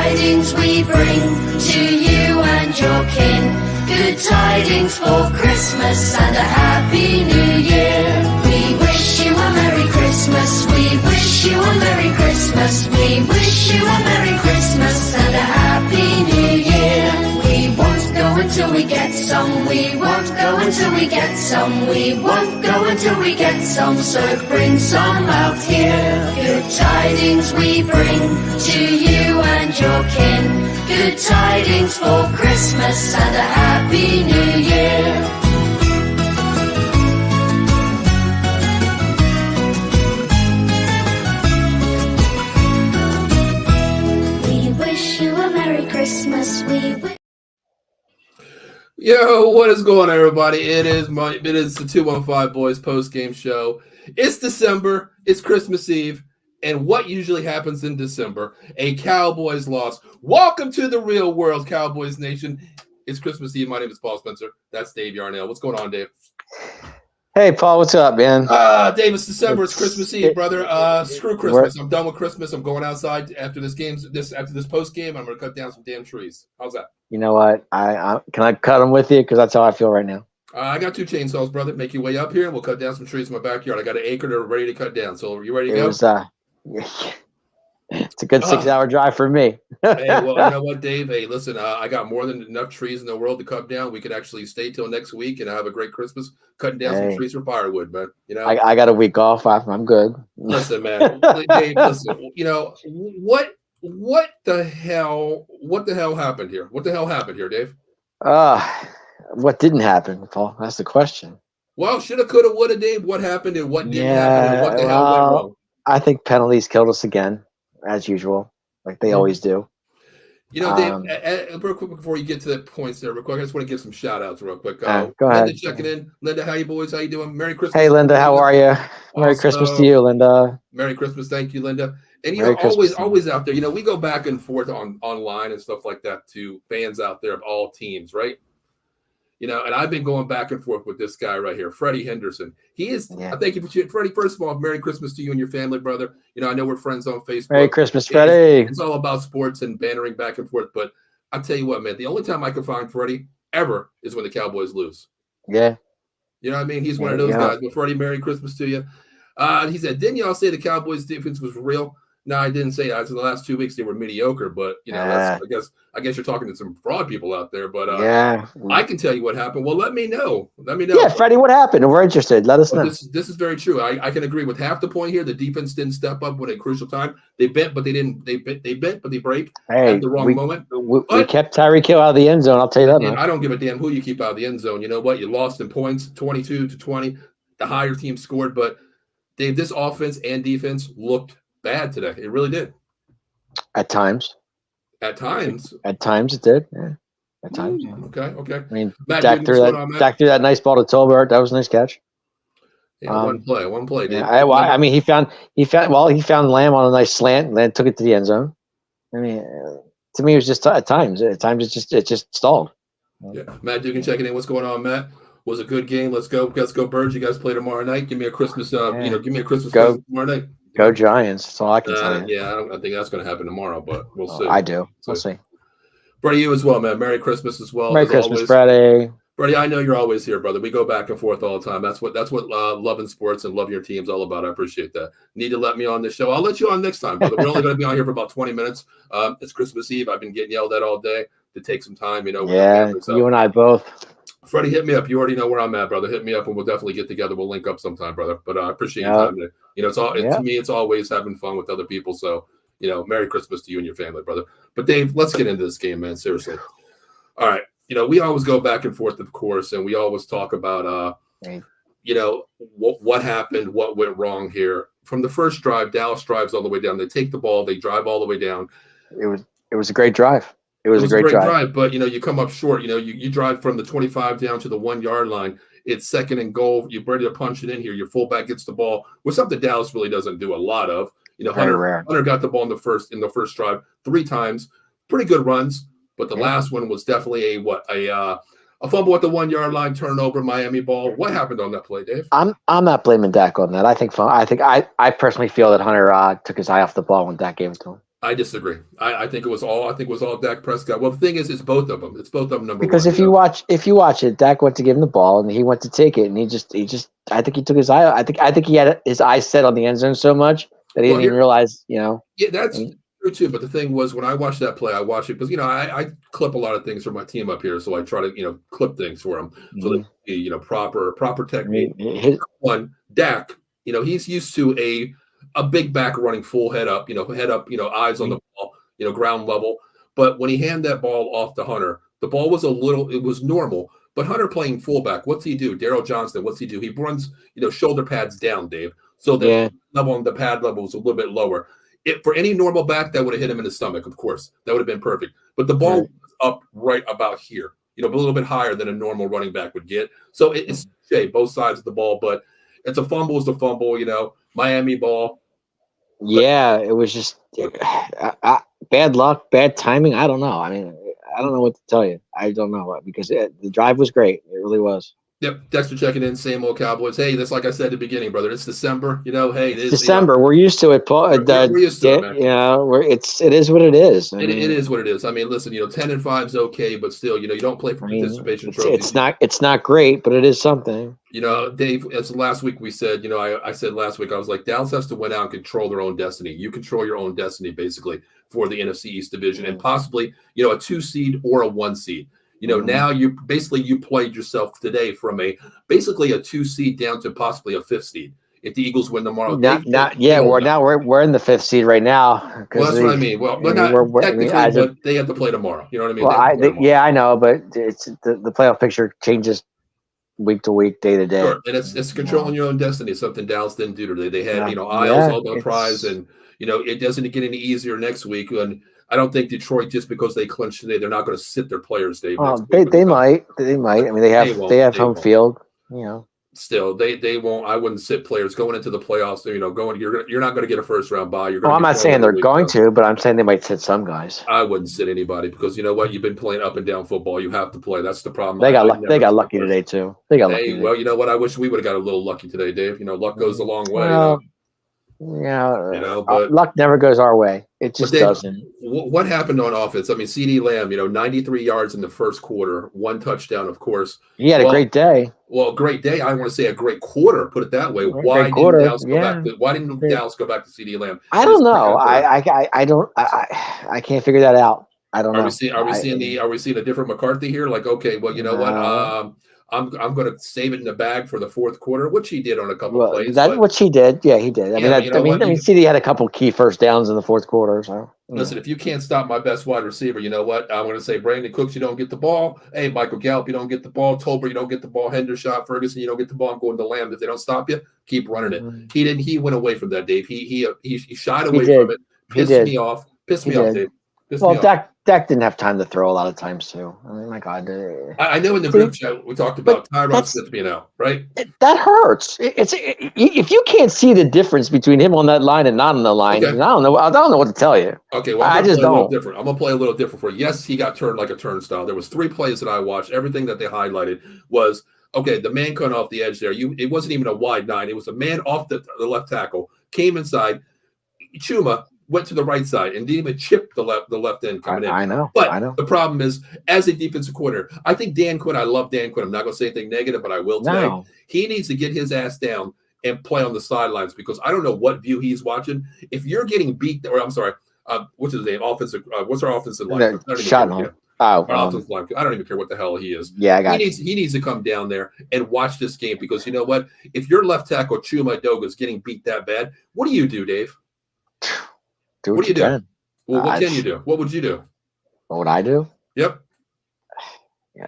tidings we bring to you and your kin. Good tidings for Christmas and a happy new year. We wish you a Merry Christmas. We wish you a Merry Christmas. We wish you a Merry Christmas and a Happy New Year. We won't go until we get some. We won't go until we get some. We won't go until we get some. So bring some out here. Good tidings we bring to you and your kin. Good tidings for Christmas and a Happy New Year. Christmas, Yo, what is going on, everybody? It is the 215 Boys post-game show. It's December, it's Christmas Eve, and what usually happens in December? A Cowboys loss. Welcome to the real world, Cowboys Nation. It's Christmas Eve. My name is Paul Spencer. That's Dave Yarnell. What's going on, Dave? Hey, Paul, what's up, man? Dave, it's December. It's Christmas Eve, brother. Screw Christmas. I'm done with Christmas. I'm going outside after this post game. I'm going to cut down some damn trees. How's that? You know what? I can I cut them with you because that's how I feel right now. I got 2 chainsaws, brother. Make your way up here, and we'll cut down some trees in my backyard. I got an acre to ready to cut down. So, are you ready to go? It's a good 6-hour drive for me. Hey, well, you know what, Dave? Hey, listen, I got more than enough trees in the world to cut down. We could actually stay till next week and have a great Christmas cutting down some trees for firewood, man. You know, I got a week off. I'm good. Listen, man. Dave, listen. You know what the hell happened here? What the hell happened here, Dave? What didn't happen, Paul? That's the question. Well, shoulda, coulda, woulda, Dave. What happened and what didn't happen and what the hell went wrong? I think penalties killed us again, as usual, like they always do. You know, Dave, real quick before you get to the points there, real quick, I just want to give some shout-outs real quick. Go ahead. Linda checking in. Linda, how you boys? How you doing? Merry Christmas. Hey, Linda, how are you? Merry Christmas to you, Linda. Merry Christmas. Thank you, Linda. And, you know, always out there, you know, we go back and forth online and stuff like that to fans out there of all teams, right? You know, and I've been going back and forth with this guy right here, Freddie Henderson. He is, thank you for Freddie. First of all, Merry Christmas to you and your family, brother. You know, I know we're friends on Facebook. Merry Christmas, Freddie. It's all about sports and bantering back and forth. But I tell you what, man, the only time I can find Freddie ever is when the Cowboys lose. Yeah. You know what I mean? He's one of those guys. But Freddie, Merry Christmas to you. He said, didn't y'all say the Cowboys defense was real? No, I didn't say that. So the last 2 weeks they were mediocre, but you know, I guess you're talking to some fraud people out there. But I can tell you what happened. Well, let me know. Yeah, Freddie, what happened? We're interested. Let us know. This is very true. I can agree with half the point here. The defense didn't step up when a crucial time. They bent, but they didn't. They bent, but they break at the wrong moment. We kept Tyreek Hill out of the end zone. I'll tell you that, man. I don't give a damn who you keep out of the end zone. You know what? You lost in points, 22-20. The higher team scored, but Dave, this offense and defense looked bad today. It really did. At times. At times it did. Yeah. At times. Okay. I mean, Dak threw that nice ball to Tolbert. That was a nice catch. Yeah, one play. Yeah, I mean, he found Lamb on a nice slant and then took it to the end zone. I mean, to me, it was just at times. At times, it just stalled. Yeah, Matt Dugan checking in. What's going on, Matt? Was a good game. Let's go, Birds. You guys play tomorrow night. Give me a Christmas. Give me a Christmas tomorrow night. Go Giants. That's all I can tell you. Yeah, I think that's going to happen tomorrow, but we'll see. I do. We'll see. Freddie, you as well, man. Merry Christmas as well. Merry Christmas, Freddie. Freddie, I know you're always here, brother. We go back and forth all the time. That's what loving sports and loving your team's all about. I appreciate that. Need to let me on this show. I'll let you on next time, brother. We're only going to be on here for about 20 minutes. It's Christmas Eve. I've been getting yelled at all day to take some time. You know. Yeah, you and I both. Freddie, hit me up. You already know where I'm at, brother. Hit me up, and we'll definitely get together. We'll link up sometime, brother. But I appreciate your time today. You know, to me, it's always having fun with other people. So, you know, Merry Christmas to you and your family, brother. But Dave, let's get into this game, man. Seriously. All right. You know, we always go back and forth, of course, and we always talk about, you know, what happened, what went wrong here. From the first drive, Dallas drives all the way down. They take the ball, they drive all the way down. It was a great drive. It was a great drive. But, you know, you come up short. You know, you drive from the 25 down to the 1 yard line. It's second and goal. You're ready to punch it in here. Your fullback gets the ball, which something Dallas really doesn't do a lot of. You know, Hunter got the ball in the first drive 3 times. Pretty good runs, but the last one was definitely a fumble at the 1 yard line, turnover, Miami ball. What happened on that play, Dave? I'm not blaming Dak on that. I personally feel that Hunter took his eye off the ball when Dak gave it to him. I disagree. I think it was all. I think it was all Dak Prescott. Well, the thing is, it's both of them. It's both of them. Number Because one. if you watch it, Dak went to give him the ball and he went to take it, and he just I think he took his eye. I think he had his eyes set on the end zone so much that he didn't even realize. Yeah, that's true too. But the thing was, when I watched that play, I watched it because I clip a lot of things for my team up here, so I try to clip things for them so they be proper technique. One Dak, he's used to a big back running full head up, eyes on the ball, ground level. But when he handed that ball off to Hunter, the ball was it was normal. But Hunter playing fullback, what's he do? Daryl Johnston, what's he do? He runs, shoulder pads down, Dave. So the level on the pad level was a little bit lower. For any normal back, that would have hit him in the stomach, of course. That would have been perfect. But the ball was up right about here, a little bit higher than a normal running back would get. So it's both sides of the ball, but it's a fumble is a fumble, Miami ball. Yeah, it was just bad luck, bad timing. I don't know. I mean, I don't know what to tell you. I don't know because the drive was great. It really was. Yep, Dexter checking in. Same old Cowboys. Hey, that's like I said at the beginning, brother. It's December. Hey, it is December. We're used to it, Paul. We're used to it, man. It is what it is. It is what it is. I mean, listen, 10-5 is okay, but still, you don't play for participation trophies. It's not great, but it is something. Dave, as last week we said, I said last week, I was like, Dallas has to win out and control their own destiny. You control your own destiny, basically, for the NFC East division and possibly, a 2 seed or a 1 seed. Now you played yourself today from basically a 2 seed down to possibly a 5th seed. If the Eagles win tomorrow, we're in the 5th seed right now. Well, that's what I mean. Well, not technically, but they have to play tomorrow. You know what I mean? Well, I know, but it's the playoff picture changes week to week, day to day. Sure. And it's controlling your own destiny. Something Dallas didn't do today. They had Isles on the prize, and it doesn't get any easier next week. And I don't think Detroit, just because they clinched today, they're not going to sit their players. Dave. They might. I mean, they have home field. Still, they won't. I wouldn't sit players going into the playoffs. You're not going to get a first round bye. I'm not saying they're going to, but I'm saying they might sit some guys. I wouldn't sit anybody because you know what? You've been playing up and down football. You have to play. That's the problem. They got lucky today too. Well, you know what? I wish we would have got a little lucky today, Dave. Luck goes a long way. But luck never goes our way. It just doesn't. What happened on offense? I mean, CeeDee Lamb, 93 yards in the first quarter, 1 touchdown, of course. He had a great day. Well, great day. I want to say a great quarter. Put it that way. Why didn't Dallas go back to CeeDee Lamb? I don't know. I can't figure that out. I don't know. Are we seeing a different McCarthy here? Like, okay, well, you know what? I'm going to save it in the bag for the fourth quarter, which he did on a couple of plays. That's what he did. Yeah, he did. I mean, CD had a couple key first downs in the fourth quarter. So listen, if you can't stop my best wide receiver, you know what? I'm going to say Brandon Cooks, you don't get the ball. Hey, Michael Gallup, you don't get the ball. Tolbert, you don't get the ball. Hendershot, Ferguson, you don't get the ball. I'm going to Lamb. If they don't stop you, keep running it. He didn't. He went away from that, Dave. He shied away from it. Pissed me off, Dave. Dak didn't have time to throw a lot of times too. I mean, my God. I know in the group chat we talked about Tyron Smith being out, right? That hurts. If you can't see the difference between him on that line and not on the line, I don't know what to tell you. Okay, well, I just don't. I'm gonna play a little different for you. Yes, he got turned like a turnstile. There was 3 plays that I watched. Everything that they highlighted was the man cut off the edge there. It wasn't even a wide 9. It was a man off the left tackle, came inside. Chuma went to the right side and didn't even chip the left end coming in. I know. But the problem is, as a defensive coordinator, I think Dan Quinn, I love Dan Quinn. I'm not going to say anything negative, but I will today. No. He needs to get his ass down and play on the sidelines because I don't know what view he's watching. If you're getting beat, or I'm sorry, what's his name? Offensive. What's our offensive line? I don't even care what the hell he is. Yeah, I got He needs to come down there and watch this game because you know what? If your left tackle Chuma Doga is getting beat that bad, what do you do, Dave? What do you do? Well, what can you do? What would you do? What would I do? Yep. Yeah,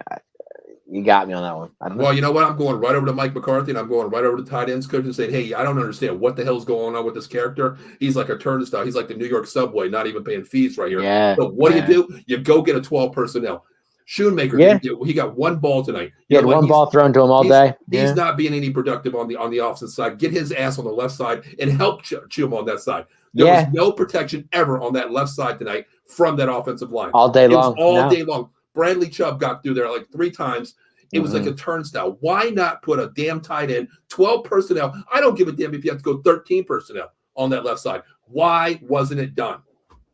you got me on that one. I don't know. Well, you know what? I'm going right over to Mike McCarthy, and I'm going right over to the tight ends coach and saying, hey, I don't understand what the hell's going on with this character. He's like a turnstile. He's like the New York subway, not even paying fees right here. Yeah. So what do? You go get a 12 personnel. Shoemaker, he got 1 ball tonight. He had 1 ball thrown to him all day. He's not being any productive on the opposite side. Get his ass on the left side and help chew him on that side. There was no protection ever on that left side tonight from that offensive line. All day long. All day long. Bradley Chubb got through there like 3 times. It was like a turnstile. Why not put a damn tight end, 12 personnel? I don't give a damn if you have to go 13 personnel on that left side. Why wasn't it done?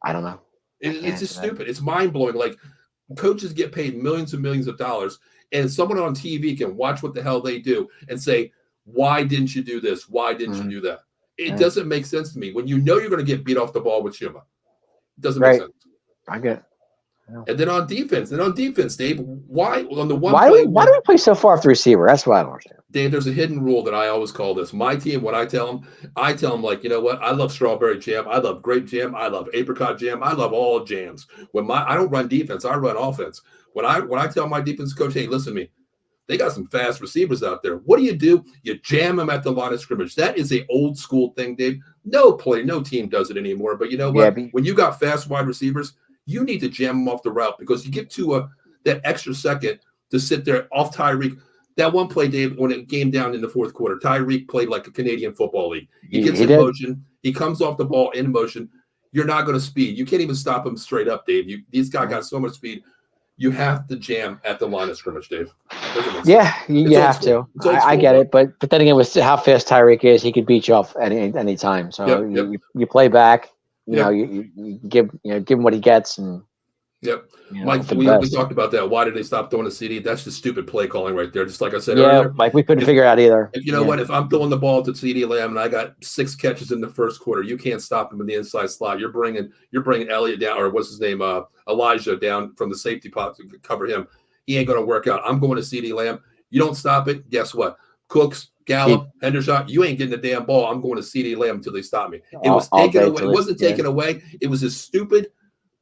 I don't know. It's just stupid. It's mind blowing. Like coaches get paid millions and millions of dollars, and someone on TV can watch what the hell they do and say, "Why didn't you do this? Why didn't you do that?" It doesn't make sense to me. When you know you're going to get beat off the ball with Shuma, it doesn't make sense. I get it. And then on defense, Dave, why on the one why play? Why do we play so far off the receiver? That's what I don't understand. Dave, there's a hidden rule that I always call this. My team, what I tell them, like, you know what? I love strawberry jam. I love grape jam. I love apricot jam. I love all jams. I don't run defense. I run offense. When I tell my defense coach, hey, listen to me, they got some fast receivers out there. What do? You jam them at the line of scrimmage. That is a old school thing, Dave. No team does it anymore. But you know what? When you got fast wide receivers, you need to jam them off the route because you give Tua that extra second to sit there off Tyreek. That one play, Dave, when it came down in the fourth quarter, Tyreek played like a Canadian Football League. He gets in motion. He comes off the ball in motion. You're not going to speed. You can't even stop him straight up, Dave. These guys got so much speed. You have to jam at the line of scrimmage, Dave. Yeah, you have to. I get it, but then again, with how fast Tyreek is, he could beat you off any time. So you play back. You know, you give him what he gets, and Mike, we talked about that. Why did they stop throwing a CD? That's just stupid play calling right there. Just like I said earlier. Like we couldn't figure out either. If you know what, if I'm throwing the ball to CD Lamb and I got 6 catches in the first quarter, you can't stop him in the inside slot. You're bringing Elliott down, or what's his name, Elijah down from the safety pot to cover him. He ain't going to work out. I'm going to CD Lamb. You don't stop it. Guess what? Cooks, Gallup, Hendershot, you ain't getting the damn ball. I'm going to CD Lamb until they stop me. It was taken away. It wasn't taken away. It was a stupid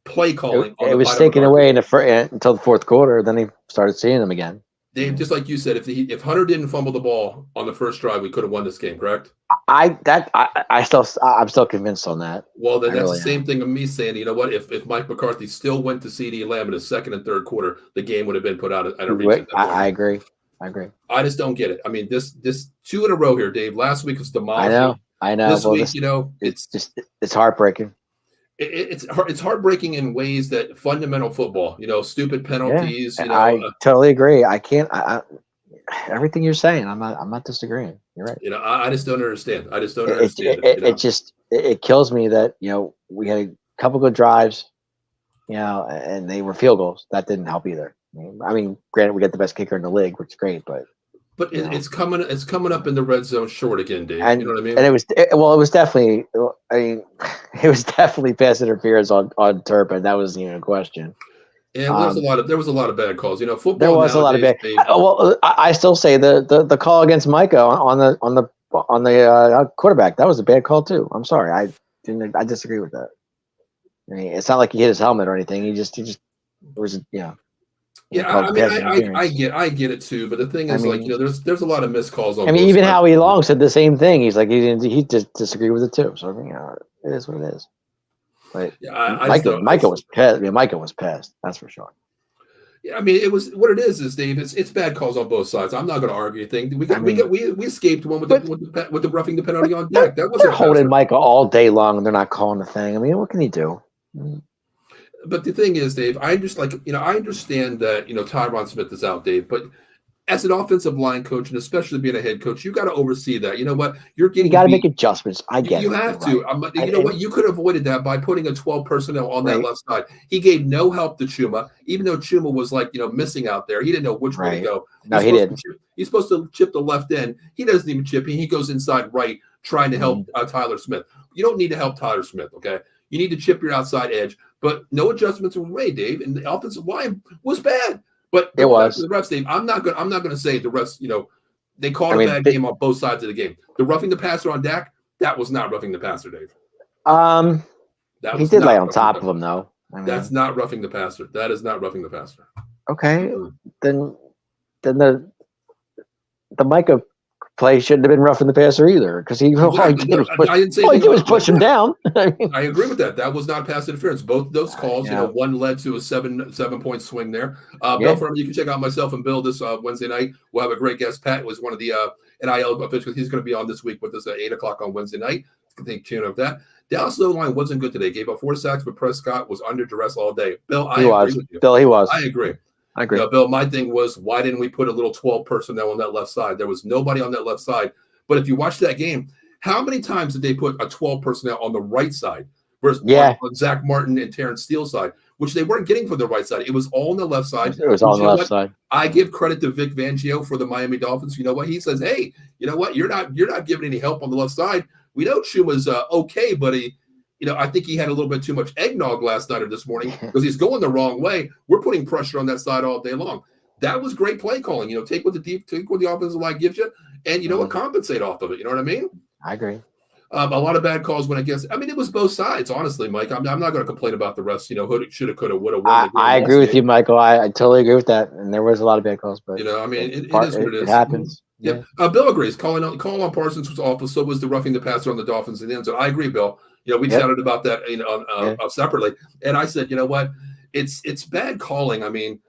play calling. It was taken away until the fourth quarter. Then he started seeing them again. Dave, just like you said, if Hunter didn't fumble the ball on the first drive, we could have won this game. Correct? I'm still convinced on that. Well, then that's the same thing of me saying, you know what? If Mike McCarthy still went to CD Lamb in the second and third quarter, the game would have been put out at a reach. I agree. I just don't get it. I mean, this 2 in a row here, Dave. Last week was demolishing. I know. This week, it's heartbreaking. It's heartbreaking in ways that fundamental football, stupid penalties. I totally agree. I can't. Everything you're saying, I'm not disagreeing. You're right. I just don't understand. It kills me that we had a couple good drives, and they were field goals. That didn't help either. I mean, granted, we got the best kicker in the league, which is great, but it's coming up in the red zone short again, Dave. And, you know what I mean? And it was definitely. I mean, it was definitely pass interference on Turpin. That was a question. And there was a lot of bad calls. Football. There was a lot of bad. I still say the call against Micah on the quarterback, that was a bad call too. I'm sorry, I disagree with that. I mean, it's not like he hit his helmet or anything. He just was I get it too, but the thing is, there's a lot of missed calls on. I mean, even Howie Long said the same thing. He's like he just disagreed with it too. So it is what it is. But Micah was pissed. Micah was pissed. That's for sure. Yeah, I mean, it was what it is, Dave. It's bad calls on both sides. I'm not going to argue anything. We escaped one with the roughing the penalty on deck. That wasn't holding Micah all day long, and they're not calling the thing. I mean, what can he do? But the thing is, Dave, I understand that, Tyron Smith is out, Dave, but as an offensive line coach, and especially being a head coach, you got to oversee that. You know what? You got to make adjustments. I get it. You have to. Right. What? You could have avoided that by putting a 12 personnel on that left side. He gave no help to Chuma, even though Chuma was missing out there. He didn't know which way to go. No, he didn't. He's supposed to chip the left end. He doesn't even chip. He goes inside right, trying to help Tyler Smith. You don't need to help Tyler Smith, okay? You need to chip your outside edge. But no adjustments were made, Dave, and the offensive line was bad. But it was the refs, Dave. I'm not going to say the refs. They called a bad game on both sides of the game. The roughing the passer on Dak, that was not roughing the passer, Dave. He did lay on top of him, though. That's not roughing the passer. That is not roughing the passer. Okay, then the Micah play shouldn't have been roughing the passer either, because he was push him down. I agree with that. That was not pass interference. Both of those calls, one led to a 7-point swing there. Bill Furman, you can check out myself and Bill this Wednesday night. We'll have a great guest. Pat was one of the NIL officials. He's going to be on this week with us at 8:00 on Wednesday night. Take tune of that. Dallas' O-line wasn't good today. Gave up 4 sacks, but Prescott was under duress all day. Bill, I agree with you. Bill, he was. I agree. Bill, my thing was, why didn't we put a little 12 personnel on that left side? There was nobody on that left side. But if you watch that game, how many times did they put a 12 personnel on the right side? versus on Zach Martin and Terrence Steele's side, which they weren't getting from the right side. It was all on the left side. It was all on the left side. I give credit to Vic Fangio for the Miami Dolphins. You know what? He says, hey, you know what? You're not giving any help on the left side. We know Chuma's okay, but I think he had a little bit too much eggnog last night or this morning because he's going the wrong way. We're putting pressure on that side all day long. That was great play calling. Take what the offensive line gives you, and compensate off of it. You know what I mean? I agree. A lot of bad calls when it was both sides, honestly, Mike. I'm not going to complain about the rest. Shoulda, coulda, woulda. I agree with you, Michael. I totally agree with that. And there was a lot of bad calls, but it is what it is. It happens. Yeah. Bill agrees. Calling on Parsons was awful. So was the roughing the passer on the Dolphins in the end zone. I agree, Bill. We chatted about that separately, and I said, you know what, it's bad calling. I mean,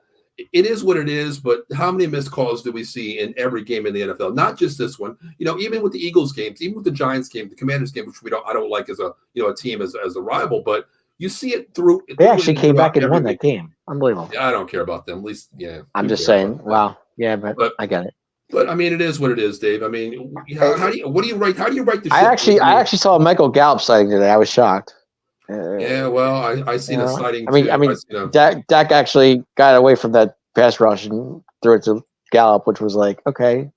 it is what it is. But how many missed calls do we see in every game in the NFL? Not just this one. Even with the Eagles games, even with the Giants game, the Commanders game, which I don't like as a team as a rival, but you see it through. They actually came back and won that game. Unbelievable. Yeah, I don't care about them. At least, yeah. I'm just saying. Wow. Yeah, but I get it. But I mean, it is what it is, Dave. I mean, how do you write the? I actually saw a Michael Gallup sighting today. I was shocked. Yeah, well, I seen a sighting. I mean, Dak actually got away from that pass rush and threw it to Gallup, which was like, okay,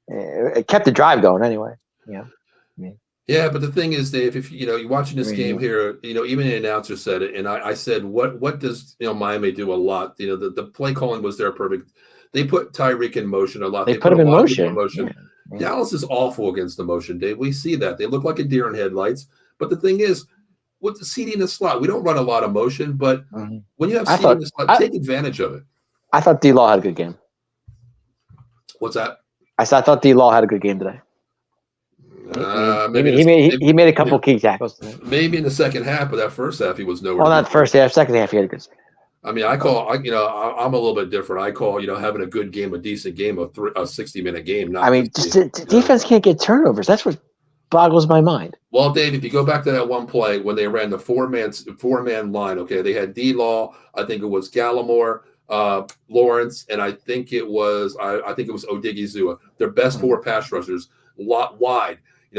it kept the drive going anyway. Yeah. Yeah, but the thing is, Dave, if you're watching this game here, even the announcer said it, and I said, what does Miami do a lot? The play calling was there perfect. They put Tyreek in motion a lot. They put him in motion. Yeah. Dallas is awful against the motion, Dave. We see that. They look like a deer in headlights. But the thing is, with the CD in the slot, we don't run a lot of motion. But when you have CD in the slot, take advantage of it. I thought D-Law had a good game. What's that? I thought D-Law had a good game today. He made a couple key tackles today. Maybe in the second half, but that first half he was nowhere. Well, not first half. Second half he had a good. I mean, I'm a little bit different. I call, having a good game, a decent game, a 60-minute game. Defense can't get turnovers. That's what boggles my mind. Well, Dave, if you go back to that one play when they ran the four-man line, okay, they had D-Law, I think it was Gallimore, Lawrence, and I think it was Odigizua. Their best four pass rushers, lot wide,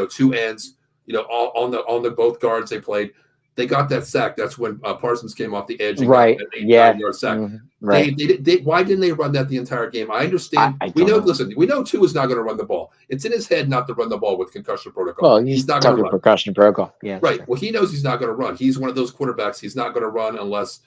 two ends, on the both guards they played. They got that sack. That's when Parsons came off the edge and got that 8-9-yard sack. Right. Why didn't they run that the entire game? I understand. We know Tua is not going to run the ball. It's in his head not to run the ball with concussion protocol. Well, he's not going to run. Concussion protocol. Yeah. Right. Well, he knows he's not going to run. He's one of those quarterbacks. He's not going to run unless,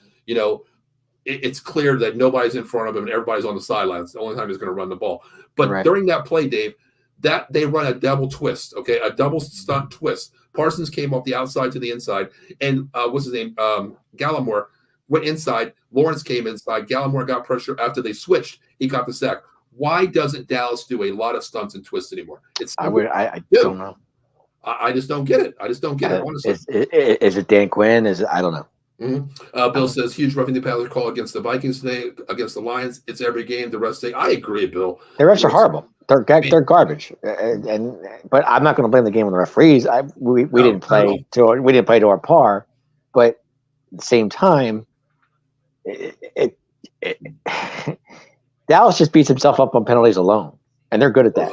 it's clear that nobody's in front of him and everybody's on the sidelines. The only time he's going to run the ball. But during that play, Dave, that they run a double twist, okay, a double stunt twist. Parsons came off the outside to the inside, and what's his name? Gallimore went inside. Lawrence came inside. Gallimore got pressure after they switched. He got the sack. Why doesn't Dallas do a lot of stunts and twists anymore? I don't know. I just don't get it. Honestly, is it Dan Quinn? I don't know. Mm-hmm. Bill says huge roughing the passer call against the Vikings today, against the Lions. It's every game. The rest say I agree, Bill. The refs are horrible. They're garbage. But I'm not going to blame the game on the referees. We didn't play to our par, but at the same time, Dallas just beats himself up on penalties alone. And they're good at that.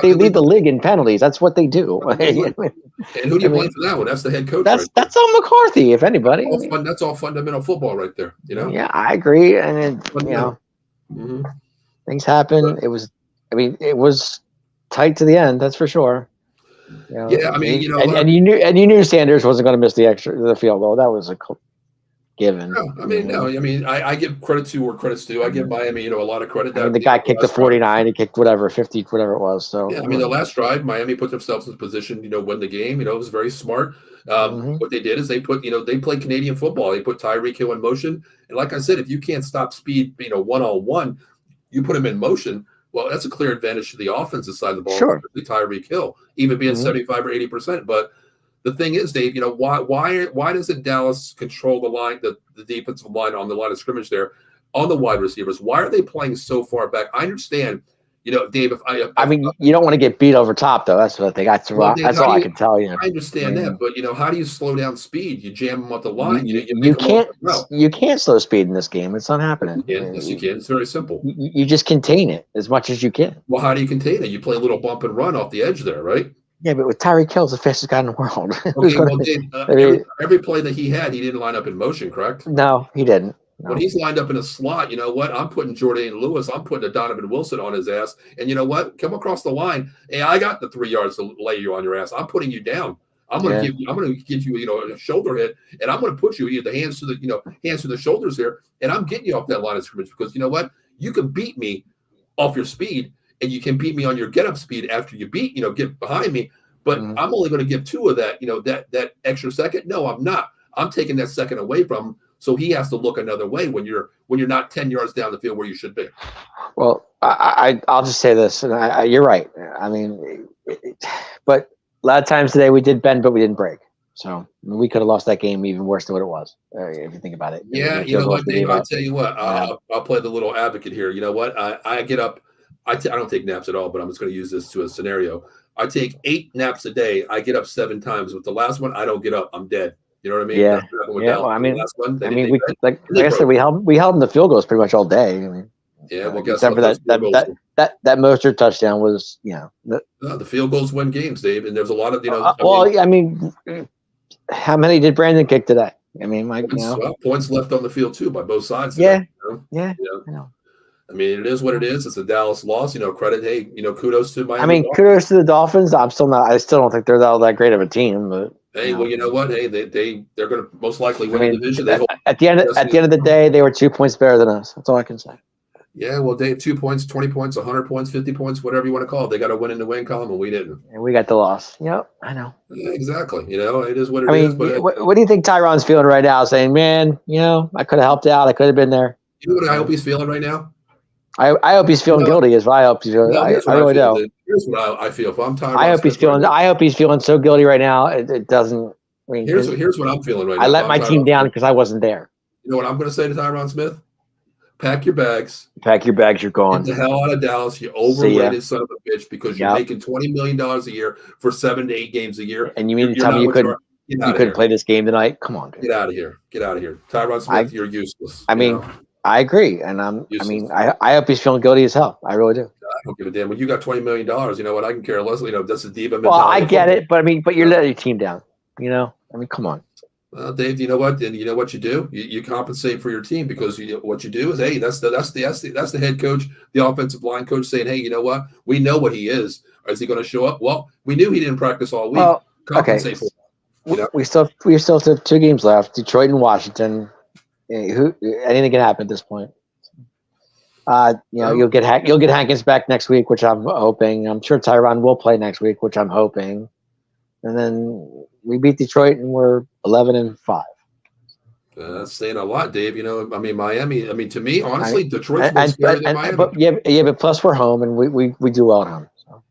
They lead the league in penalties. That's what they do. And who do you blame for that one? That's the head coach. That's all McCarthy, if anybody. That's all fundamental football right there. Yeah, I agree. And things happen. But, it was tight to the end. That's for sure. Yeah, I mean, and you knew Sanders wasn't going to miss the field goal. That was a given. I give credit to where credit's due. I give Miami, a lot of credit. The guy kicked the 49. He kicked 50, whatever it was. So yeah, the last drive, Miami put themselves in position, win the game. It was very smart. What they did is they put, they played Canadian football. They put Tyreek Hill in motion, and like I said, if you can't stop speed, 1-on-1, you put him in motion. Well, that's a clear advantage to the offensive side of the ball. Sure, Tyreek Hill, even being 75 or 80%, but. The thing is, Dave, why doesn't Dallas control the line, the defensive line on the line of scrimmage there, on the wide receivers? Why are they playing so far back? I understand, Dave. You don't want to get beat over top, though. That's what they got. That's all I can tell you. I understand that, but how do you slow down speed? You jam them off the line. You can't slow speed in this game. It's not happening. Yes, you can. It's very simple. You just contain it as much as you can. Well, how do you contain it? You play a little bump and run off the edge there, right? Yeah, but with Tyreek Hill's the fastest guy in the world. Okay, well, every play that he had, he didn't line up in motion, correct? No, he didn't. No. When he's lined up in a slot, you know what? I'm putting Jordan Lewis, I'm putting a Donovan Wilson on his ass. And you know what? Come across the line. Hey, I got the 3 yards to lay you on your ass. I'm putting you down. I'm gonna give you, a shoulder hit, and I'm gonna put you the hands to the shoulders here, and I'm getting you off that line of scrimmage because you know what? You can beat me off your speed, and you can beat me on your get up speed after you get behind me. But I'm only going to give 2 of that, that extra second. No, I'm not. I'm taking that second away from him. So he has to look another way when you're not 10 yards down the field where you should be. Well, I'll just say this, and you're right. I mean, but a lot of times today we did bend, but we didn't break. So we could have lost that game even worse than what it was, if you think about it. Yeah, you know what, Dave? I'll tell you what. I'll play the little advocate here. You know what? I get up. I don't take naps at all, but I'm just going to use this to a scenario. I take 8 naps a day. I get up 7 times. With the last one, I don't get up. I'm dead. You know what I mean? Yeah. Well, I mean, like I said, we held them to field goals pretty much all day. I mean, yeah. Well, guess except what? that Mostert touchdown was, the field goals win games, Dave. And there's a lot of I mean, how many did Brandon kick today? I mean, points left on the field too by both sides. Today, yeah. I know. I mean, it is what it is. It's a Dallas loss. Credit. Hey, kudos to Miami. I mean, kudos to the Dolphins. I still don't think they're that great of a team. But hey, well, you know what? Hey, they're going to most likely win the division. At the end of the day, they were 2 points better than us. That's all I can say. Yeah, well, they had 2 points, 20 points, 100 points, 50 points, whatever you want to call it. They got to win in the win column, and we didn't. And we got the loss. Yep, I know. Yeah, exactly. It is what it is. But what do you think Tyron's feeling right now? Saying, man, I could have helped out. I could have been there. You know what I hope he's feeling right now? I hope he's feeling guilty. Is what I hope he's feeling. I really do. Here's what I feel. If I'm Tyron, I hope he's feeling so guilty right now. It doesn't. I mean, here's what I'm feeling right now. I let my team down because I wasn't there. You know what I'm going to say to Tyron Smith? Pack your bags. Pack your bags. You're gone. Get the hell out of Dallas. You overrated son of a bitch because you're making $20 million a year for 7 to 8 games a year. And you mean to tell me you couldn't play this game tonight? Come on, dude. Get out of here. Get out of here. Tyron Smith, you're useless. I mean, I agree, and I hope he's feeling guilty as hell. I really do. I don't give a damn. When you got $20 million, you know what? I can care less. That's a diva mentality. Well, I get it, but you're letting your team down. I mean, come on. Well, Dave, you know what? And you know what you do? You compensate for your team because what you do is, hey, that's the head coach, the offensive line coach saying, hey, you know what? We know what he is. Is he going to show up? Well, we knew he didn't practice all week. Well, compensate for it. We still have 2 games left. Detroit and Washington. Anything can happen at this point. You'll get Hankins back next week, which I'm hoping. I'm sure Tyron will play next week, which I'm hoping. And then we beat Detroit, and we're 11-5. That's saying a lot, Dave. Miami. I mean, to me, honestly, Detroit's more scary than Miami. But plus we're home, and we do well at home. So.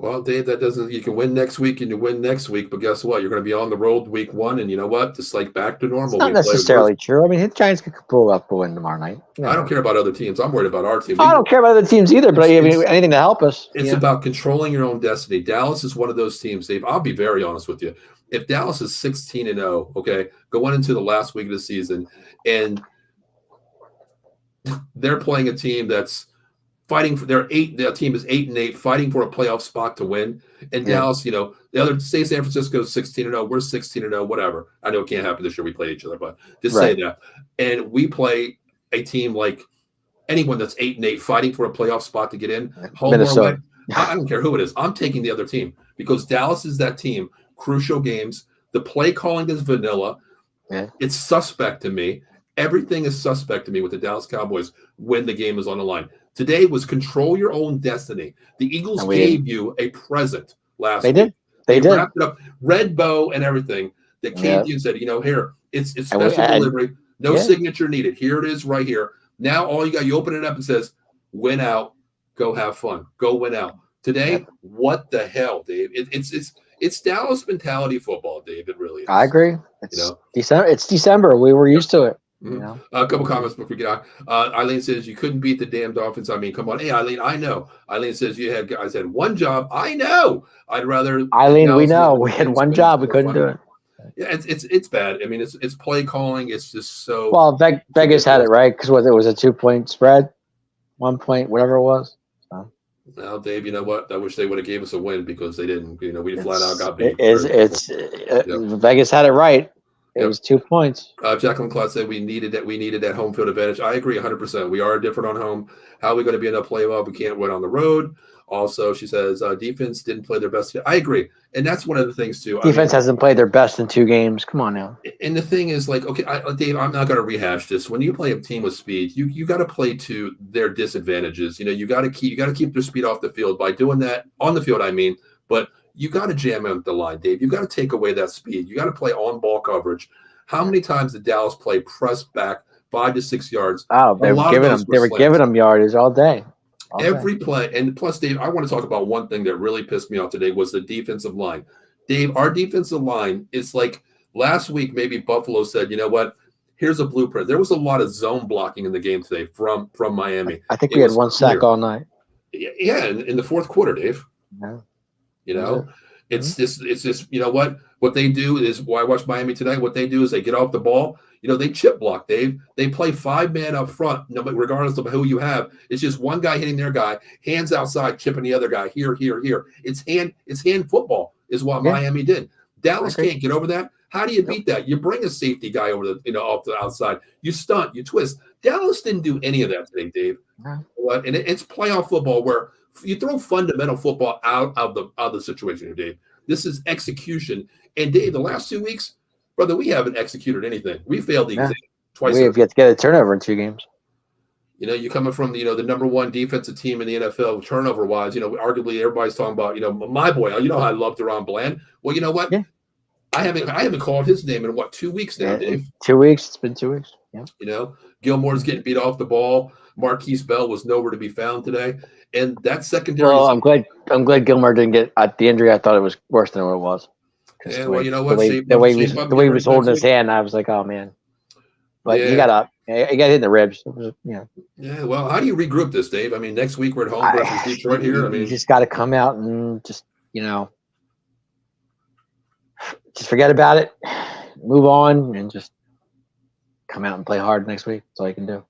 Well, Dave, that doesn't. You can win next week, and you win next week, but guess what? You're going to be on the road week 1, and you know what? Just like back to normal. It's not necessarily true. I mean, the Giants could pull up a win tomorrow night. I don't care about other teams. I'm worried about our team. I don't care about other teams either. But anything to help us. It's about controlling your own destiny. Dallas is one of those teams, Dave. I'll be very honest with you. If Dallas is 16-0, okay, going into the last week of the season, and they're playing a team that's fighting for their team is 8-8, fighting for a playoff spot to win. And Dallas, the other say San Francisco is 16-0, we're 16-0, whatever. I know it can't happen this year. We played each other, but just say that. And we play a team like anyone that's 8-8, fighting for a playoff spot to get in. Home or away, I don't care who it is. I'm taking the other team because Dallas is that team. Crucial games. The play calling is vanilla. Yeah. It's suspect to me. Everything is suspect to me with the Dallas Cowboys when the game is on the line. Today was control your own destiny. The Eagles gave you a present last week. They did. Wrapped it up, red bow and everything. That came to you and said, here, it's special delivery. No signature needed. Here it is right here. Now all you open it up and says, win out, go have fun, go win out. Today, what the hell, Dave? It's Dallas mentality football, Dave. It really is. I agree. It's December. We were used to it. Mm-hmm. A couple comments before we get out. Eileen says you couldn't beat the damn Dolphins. I mean, come on. Hey, Eileen, I know. Eileen says you had guys had one job. I know. I'd rather. Eileen, we know. We had one job. We couldn't do it. Yeah, it's bad. I mean, it's play calling. It's just so. Well, Vegas had it right because it was a 2-point spread, 1 point, whatever it was. So. Well, Dave, you know what? I wish they would have gave us a win because they didn't. We flat out got beat. Vegas had it right. It was 2 points. Jacqueline Claude said we needed that home field advantage. I agree 100%. We are different on home. How are we going to be in a playoff? We can't win on the road. Also, she says defense didn't play their best. I agree. And that's one of the things, too. Defense hasn't played their best in 2 games. Come on now. And the thing is, like, okay, Dave, I'm not going to rehash this. When you play a team with speed, you got to play to their disadvantages. You got to keep their speed off the field by doing that on the field, but you got to jam out the line, Dave. You got to take away that speed. You got to play on-ball coverage. How many times did Dallas play press back 5 to 6 yards? Oh, they were giving them yardage all day. Every play. And plus, Dave, I want to talk about one thing that really pissed me off today was the defensive line. Dave, our defensive line is like last week, maybe Buffalo said, you know what? Here's a blueprint. There was a lot of zone blocking in the game today from Miami. I think we had 1 sack all night. Yeah, in the fourth quarter, Dave. Yeah. It's just, you know what they do is, I watched Miami today. What they do is they get off the ball. They chip block, Dave. They play 5-man up front, regardless of who you have. It's just one guy hitting their guy, hands outside, chipping the other guy here. It's hand football is what Miami did. Dallas can't get over that. How do you beat that? You bring a safety guy over off the outside. You stunt, you twist. Dallas didn't do any of that today, Dave. And it's playoff football where you throw fundamental football out of the situation here, Dave. This is execution. And Dave, the last 2 weeks, brother, we haven't executed anything. We failed the exam twice. We have yet to get a turnover in 2 games. You're coming from the number 1 defensive team in the NFL turnover wise. Arguably everybody's talking about my boy. How I love Deron Bland. Well, you know what? Yeah. I haven't called his name in 2 weeks now, Dave. 2 weeks. It's been 2 weeks. Yeah. Gilmore's getting beat off the ball. Marquise Bell was nowhere to be found today, and that secondary. Well, I'm glad Gilmore didn't get the injury. I thought it was worse than what it was. Yeah, well, you know what? The way he was holding his hand, I was like, oh man. But he got up. He got hit in the ribs. Yeah. Well, how do you regroup this, Dave? Next week we're at home versus Detroit here. You just got to come out and just forget about it, move on, and just come out and play hard next week. That's all you can do.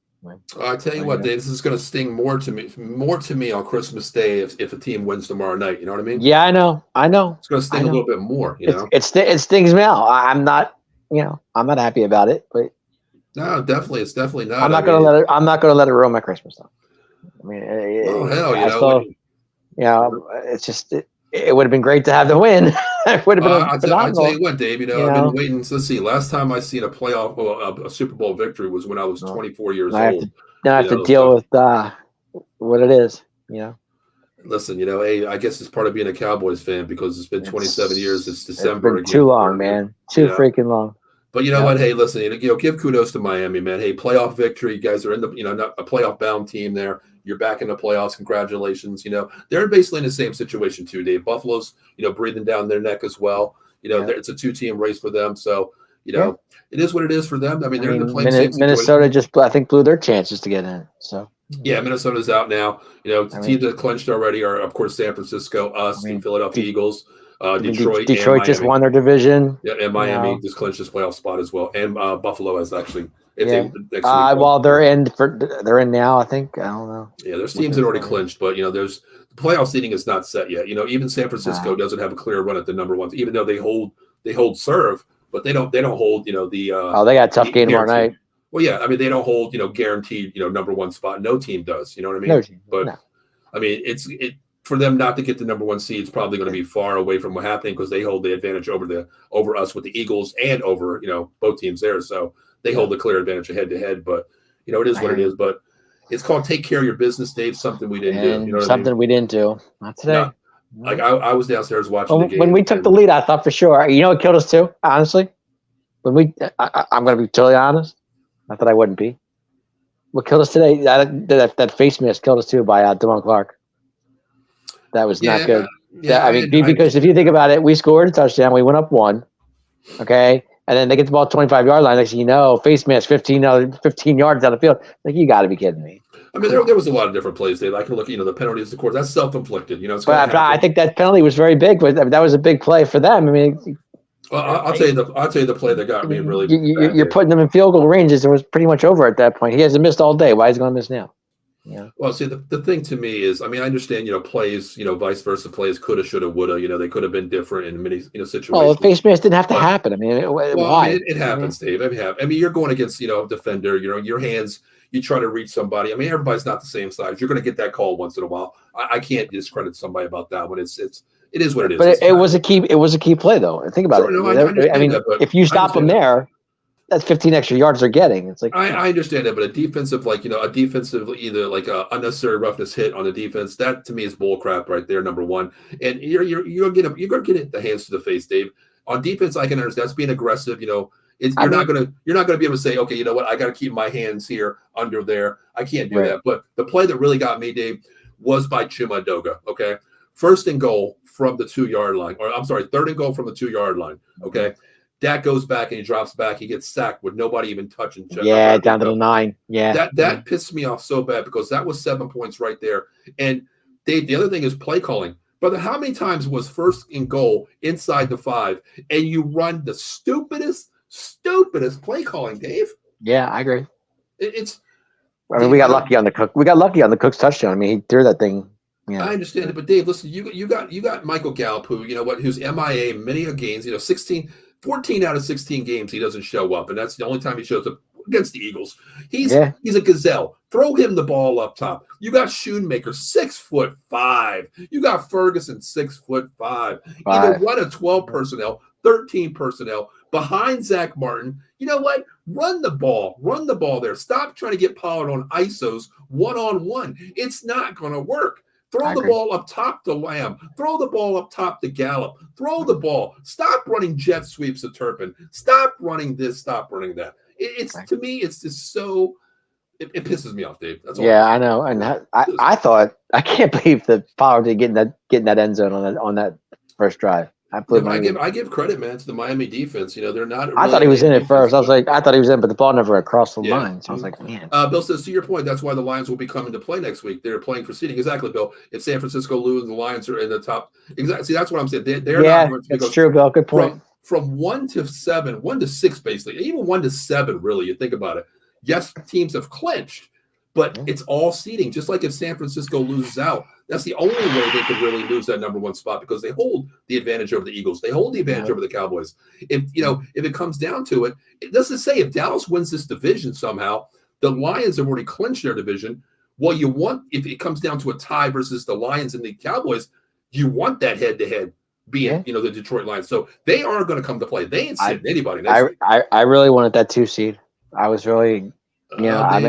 I tell you what, Dave, this is going to sting more to me on Christmas Day if a team wins tomorrow night. You know what I mean? Yeah, I know. It's going to sting a little bit more. It stings me out. I'm not happy about it, but no, definitely, it's definitely not. I'm not going to let it ruin my Christmas though. It's just it would have been great to have the win. It would have been phenomenal. I'll tell you what, Dave. I've been waiting. Let's see. Last time I seen a playoff, a Super Bowl victory was when I was 24 years old. Now I have to deal with what it is. Listen, hey, I guess it's part of being a Cowboys fan because it's been 27 years. It's December. It's been too long, man. Too freaking long. But you know what? Hey, listen, give kudos to Miami, man. Hey, playoff victory. You guys are in the, not a playoff bound team there. You're back in the playoffs. Congratulations. They're basically in the same situation too, Dave. Buffalo's, breathing down their neck as well. It's a 2-team race for them. So, it is what it is for them. They're in the play. Minnesota just, I think, blew their chances to get in. So. Yeah, Minnesota's out now. Teams that clinched already are, of course, San Francisco, the Philadelphia Eagles. Detroit just won their division. Yeah, and Miami just clinched this playoff spot as well. And Buffalo has actually. Well, they're in now. I think I don't know. Yeah, there's teams that already clinched, but there's the playoff seeding is not set yet. Even San Francisco doesn't have a clear run at the number 1, even though they hold serve, but they don't hold the. They got a tough game tomorrow night. Well, yeah, they don't hold guaranteed number 1 spot. No team does. You know what I mean? No team, but it's for them not to get the number 1 seed is probably going to be far away from what's happening because they hold the advantage over us with the Eagles and over both teams there. So they hold the clear advantage head to head. But it is what it is. But it's called take care of your business, Dave. Something we didn't do. Something we didn't do. Not today. No. Like I was downstairs watching the game. When we took the lead, I thought for sure. What killed us too? Honestly, when I'm going to be totally honest. Not that I wouldn't be. What killed us today? That face mask killed us too by Damone Clark. That was not good. Yeah, because if you think about it, we scored a touchdown. We went up 1. Okay. And then they get the ball 25-yard line. Next thing you know, face mask 15 yards down the field. Like, you got to be kidding me. There was a lot of different plays, Dave. I can look, the penalties, of course, that's self-inflicted. But I think that penalty was very big. But that was a big play for them. Well, I'll tell you the play that got me really. You're putting them in field goal ranges. It was pretty much over at that point. He hasn't missed all day. Why is he going to miss now? Yeah. Well, see, the thing to me is, I mean, I understand, plays, vice versa plays, coulda, shoulda, woulda, they could have been different in many, Well, situations. face mask didn't have to But, happen. I mean, well, I why? mean, it happens, Dave. I mean, you're going against, a defender, your hands, you try to reach somebody. I mean, everybody's not the same size. You're going to get that call once in a while. I can't discredit somebody about that one. It is what it is. But it was a key. It was a key play, though. Think about Sure, no, I it. I understand mean, that, but if you I stop them understand that. there, that's 15 extra yards they're getting. It's like I understand that, but a defensive, a defensive, either like a unnecessary roughness hit on the defense, that to me is bull crap right there. Number one, and you're gonna get it the hands to the face, Dave. On defense, I can understand that's being aggressive. You're not gonna be able to say, okay, you know what, I got to keep my hands here under there. I can't do that. But the play that really got me, Dave, was by Chuma Edoga. Okay, 1st and goal from the 2-yard line, or I'm sorry, 3rd and goal from the 2-yard line. Okay. Dak goes back and he drops back. He gets sacked with nobody even touching. Yeah, down to the 9. Yeah, that pissed me off so bad because that was 7 points right there. And Dave, the other thing is play calling, brother. How many times was 1st and goal inside the 5, and you run the stupidest play calling, Dave? Yeah, I agree. It's. I mean, we got lucky on the Cook. We got lucky on the Cook's touchdown. I mean, he threw that thing. Yeah. I understand it, but Dave, listen, you got Michael Gallup, who who's MIA many a games. 14 out of 16 games he doesn't show up, and that's the only time he shows up against the Eagles. He's a gazelle. Throw him the ball up top. You got Schoonmaker, 6'5". You got Ferguson, 6'5". Either run a 12 personnel, 13 personnel behind Zach Martin. You know what? Run the ball. Run the ball there. Stop trying to get Pollard on ISOs one-on-one. It's not going to work. Throw the ball up top to Lamb. Throw the ball up top to Gallup. Throw the ball. Stop running jet sweeps to Turpin. Stop running this. Stop running that. To me, it's just so. It pisses me off, Dave. That's all. Yeah, I know. And I thought I can't believe that Pollard did get in that end zone on that first drive. I give credit, man, to the Miami defense. They're not. I thought he was in at first. I thought he was in, but the ball never crossed the line. So I was like, man. Bill says, to your point, that's why the Lions will be coming to play next week. They're playing for seeding. Exactly, Bill. If San Francisco loses, the Lions are in the top. Exactly. See, that's what I'm saying. They're not going to that's true, Bill. Good point. From 1 to 7, 1 to 6, basically, even 1 to 7, really. You think about it. Yes, teams have clinched, but it's all seeding. Just like if San Francisco loses out, that's the only way they could really lose that number 1 spot because they hold the advantage over the Eagles. They hold the advantage over the Cowboys. If it comes down to it, it doesn't say if Dallas wins this division somehow, the Lions have already clinched their division. Well, if it comes down to a tie versus the Lions and the Cowboys, you want that head-to-head being, the Detroit Lions. So they are going to come to play. They ain't sitting anybody next week. I really wanted that 2 seed. I was really. I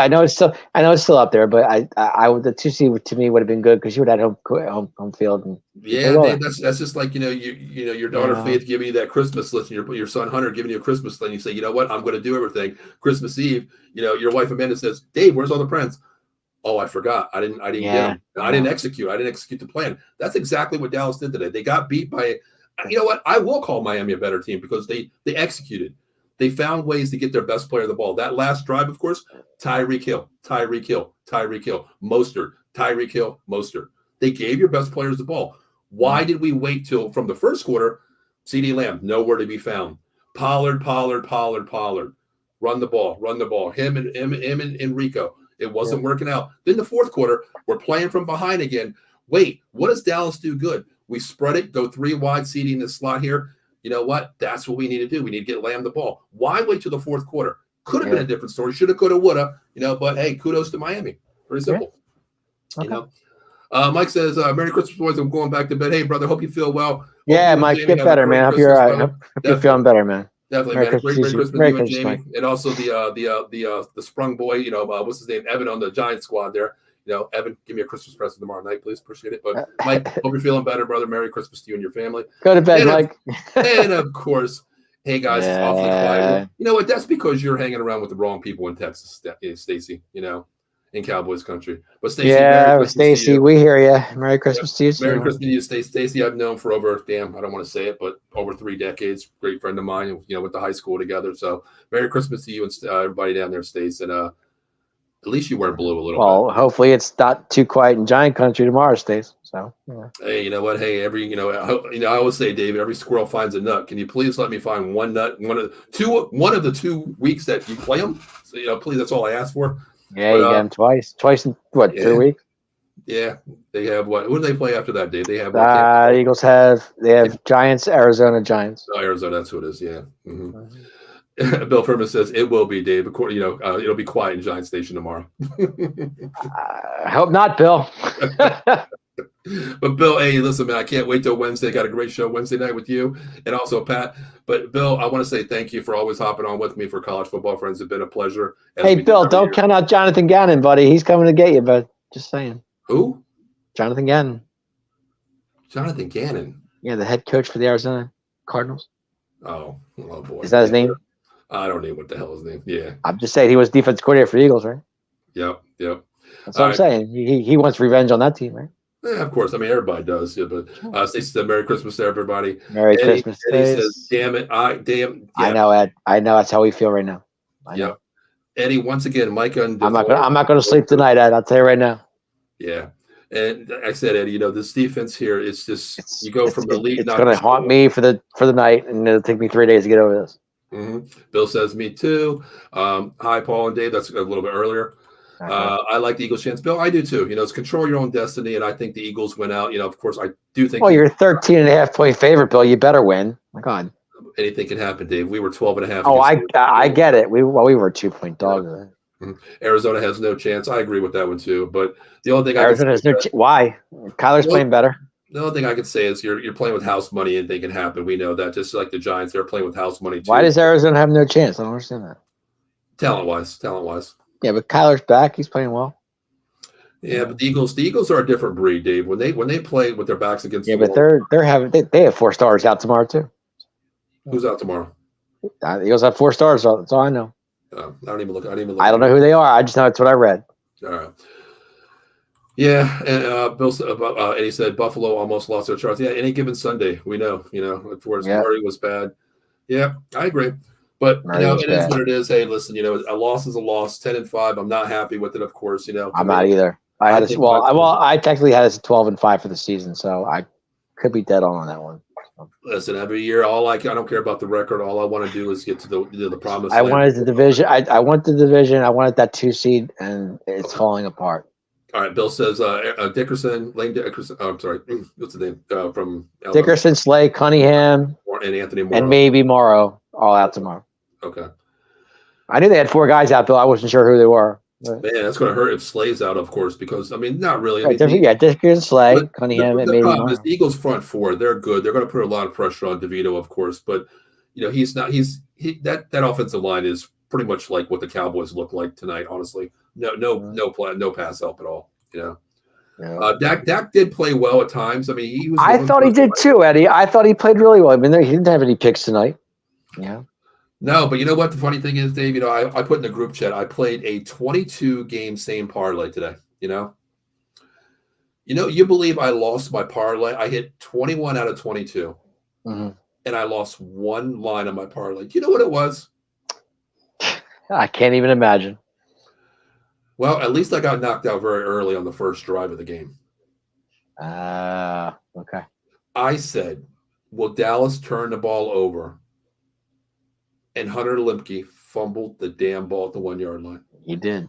know it's still up there, but I the 2 seed to me would have been good because you would have home field. And Dave, that's just like your daughter Faith giving you that Christmas list, and your son Hunter giving you a Christmas list. And you say, you know what, I'm going to do everything. Christmas Eve, your wife Amanda says, Dave, where's all the presents? Oh, I forgot. I didn't get them. I didn't execute. I didn't execute the plan. That's exactly what Dallas did today. They got beat by. You know what? I will call Miami a better team because they executed. They found ways to get their best player the ball. That last drive, of course, Tyreek Hill, Mostert, Tyreek Hill, Mostert. They gave your best players the ball. Why did we wait till from the first quarter? CeeDee Lamb, nowhere to be found. Pollard. Run the ball. Him and Rico. It wasn't working out. Then the fourth quarter, we're playing from behind again. Wait, what does Dallas do good? We spread it, go 3 wide, CeeDee in the slot here. You know what? That's what we need to do. We need to get Lamb the ball. Why wait till the fourth quarter? Could have been a different story. Shoulda, coulda, woulda. But hey, kudos to Miami. Very simple. Okay. Mike says, Merry Christmas, boys. I'm going back to bed. Hey, brother, hope you feel well. Mike, get better, man. Hope you're all right. Hope you're feeling better, man. Definitely, Merry man. Christmas, Great Christmas to Merry you and Christmas, Jamie. Mike. And also the sprung boy, what's his name? Evan on the Giants squad there. Evan, give me a Christmas present tomorrow night, please. Appreciate it. But Mike, hope you're feeling better, brother. Merry Christmas to you and your family. Go to bed, Mike. And of course, hey guys, it's awfully quiet. You know what? That's because you're hanging around with the wrong people in Texas, Stacy. In Cowboys country. But Stacy, we hear you. Merry Christmas to you. Merry Christmas to you, Stacy. I've known for over I don't want to say it, but over 3 decades. Great friend of mine. Went to high school together. So Merry Christmas to you and everybody down there, Stace. And at least you weren't blue a little bit. Well, hopefully it's not too quiet in Giant Country tomorrow, Stace. So hey, you know what? Hey, I always say, David, every squirrel finds a nut. Can you please let me find one nut? One of the 2 weeks that you play them. So, please, that's all I ask for. Yeah, But you got him twice. Twice in what, 3 weeks? Yeah, they have what? Who do they play after that, Dave? They have Eagles have Giants, Arizona Giants. Oh, Arizona, that's who it is. Yeah. Bill Furman says it will be, Dave. It'll be quiet in Giant Station tomorrow. I hope not, Bill. But Bill, hey, listen, man, I can't wait till Wednesday. Got a great show Wednesday night with you and also Pat. But Bill, I want to say thank you for always hopping on with me for College Football Friends. It's been a pleasure. Hey, Bill, don't count out Jonathan Gannon, buddy. He's coming to get you, but just saying. Who? Jonathan Gannon. Jonathan Gannon. Yeah, the head coach for the Arizona Cardinals. Oh boy. Is that his name? I don't know what the hell his name. Yeah. I'm just saying he was defense coordinator for the Eagles, right? Yep. That's what I'm saying. He wants revenge on that team, right? Yeah, of course. I mean, everybody does. Yeah, but Stacey said, "Merry Christmas to everybody." Merry Christmas. Eddie says, "Damn it, Yeah. I know, Ed. I know that's how we feel right now. Yeah. Eddie, once again, Micah. And I'm not gonna sleep tonight, Ed. I'll tell you right now. Yeah. And I said, Eddie, this defense here is just you go from elite. It's going to haunt me for the night, and it'll take me 3 days to get over this. Mm-hmm. Bill says, me too. Hi, Paul and Dave. That's a little bit earlier. I like the Eagles' chance. Bill, I do too. It's control your own destiny, and I think the Eagles win out. Of course, I do think. Well, you're a 13.5 point favorite, Bill. You better win. My God. Anything can happen, Dave. We were 12.5. Oh, I get it. We were 2-point dogs. Yeah. Arizona has no chance. I agree with that one too. But the only thing Arizona has why? Kyler's playing better. The only thing I can say is you're playing with house money, and they can happen. We know that. Just like the Giants, they're playing with house money too. Why does Arizona have no chance? I don't understand that. Talent wise. Yeah, but Kyler's back. He's playing well. Yeah, but the Eagles are a different breed, Dave. When they play with their backs against the wall, but they have 4 stars out tomorrow too. Who's out tomorrow? The Eagles have 4 stars. That's all I know. I don't even look. I don't know who they are. I just know it's what I read. All right. Yeah, and Bill and he said Buffalo almost lost their charts. Yeah, any given Sunday, we know. Towards Murray was bad. Yeah, I agree. But it is what it is. Hey, listen, a loss is a loss. 10-5. I'm not happy with it, of course. I'm not either. I technically had us at 12-5 for the season, so I could be dead on that one. Listen, every year, I don't care about the record. All I want to do is get to the promised land. I wanted the division. I want the division. I wanted that 2 seed, and it's falling apart. All right, Bill says Dickerson, Lane Dickerson. Oh, I'm sorry, what's the name from Alabama? Dickerson, Slay, Cunningham, and Anthony Morrow. And maybe Morrow all out tomorrow. Okay. I knew they had 4 guys out, Bill. I wasn't sure who they were. Man, that's going to hurt if Slay's out, of course, because not really. Dickerson, Slay, Cunningham, and maybe Morrow. The Eagles' front 4, they're good. They're going to put a lot of pressure on DeVito, of course, but he's not. That offensive line is pretty much like what the Cowboys look like tonight. Honestly, no pass help at all. Yeah. Dak did play well at times. I mean, he was. I thought he did too, Eddie. I thought he played really well. I mean, he didn't have any picks tonight. Yeah. No, but you know what? The funny thing is, Dave. I put in the group chat. I played a 22-game same parlay today. You believe I lost my parlay? I hit 21 out of 22, and I lost 1 line on my parlay. Do you know what it was? I can't even imagine. Well, at least I got knocked out very early on the first drive of the game. Okay. I said, will Dallas turn the ball over? And Hunter Lemke fumbled the damn ball at the 1-yard line. He did.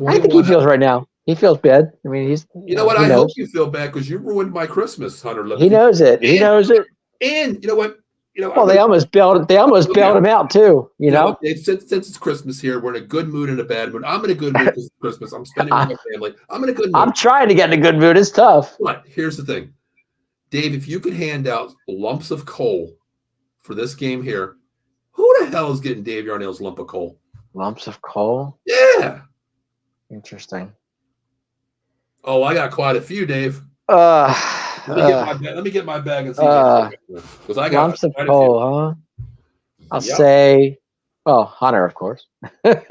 I think he feels right now. He feels bad. I mean, he's. You know what? I hope you feel bad because you ruined my Christmas, Hunter Lemke. He knows it. He knows it. And you know what? Well, they almost bailed him out too. Since it's Christmas here, we're in a good mood and a bad mood. I'm in a good mood because it's Christmas. I'm spending with my family. I'm in a good mood. I'm trying to get in a good mood. It's tough. But here's the thing, Dave. If you could hand out lumps of coal for this game here, who the hell is getting Dave Yarnell's lump of coal? Lumps of coal? Yeah. Interesting. Oh, I got quite a few, Dave. Let me get my bag and see. Because I got lumps of coal, huh? I'll say, well, Hunter, of course. Can't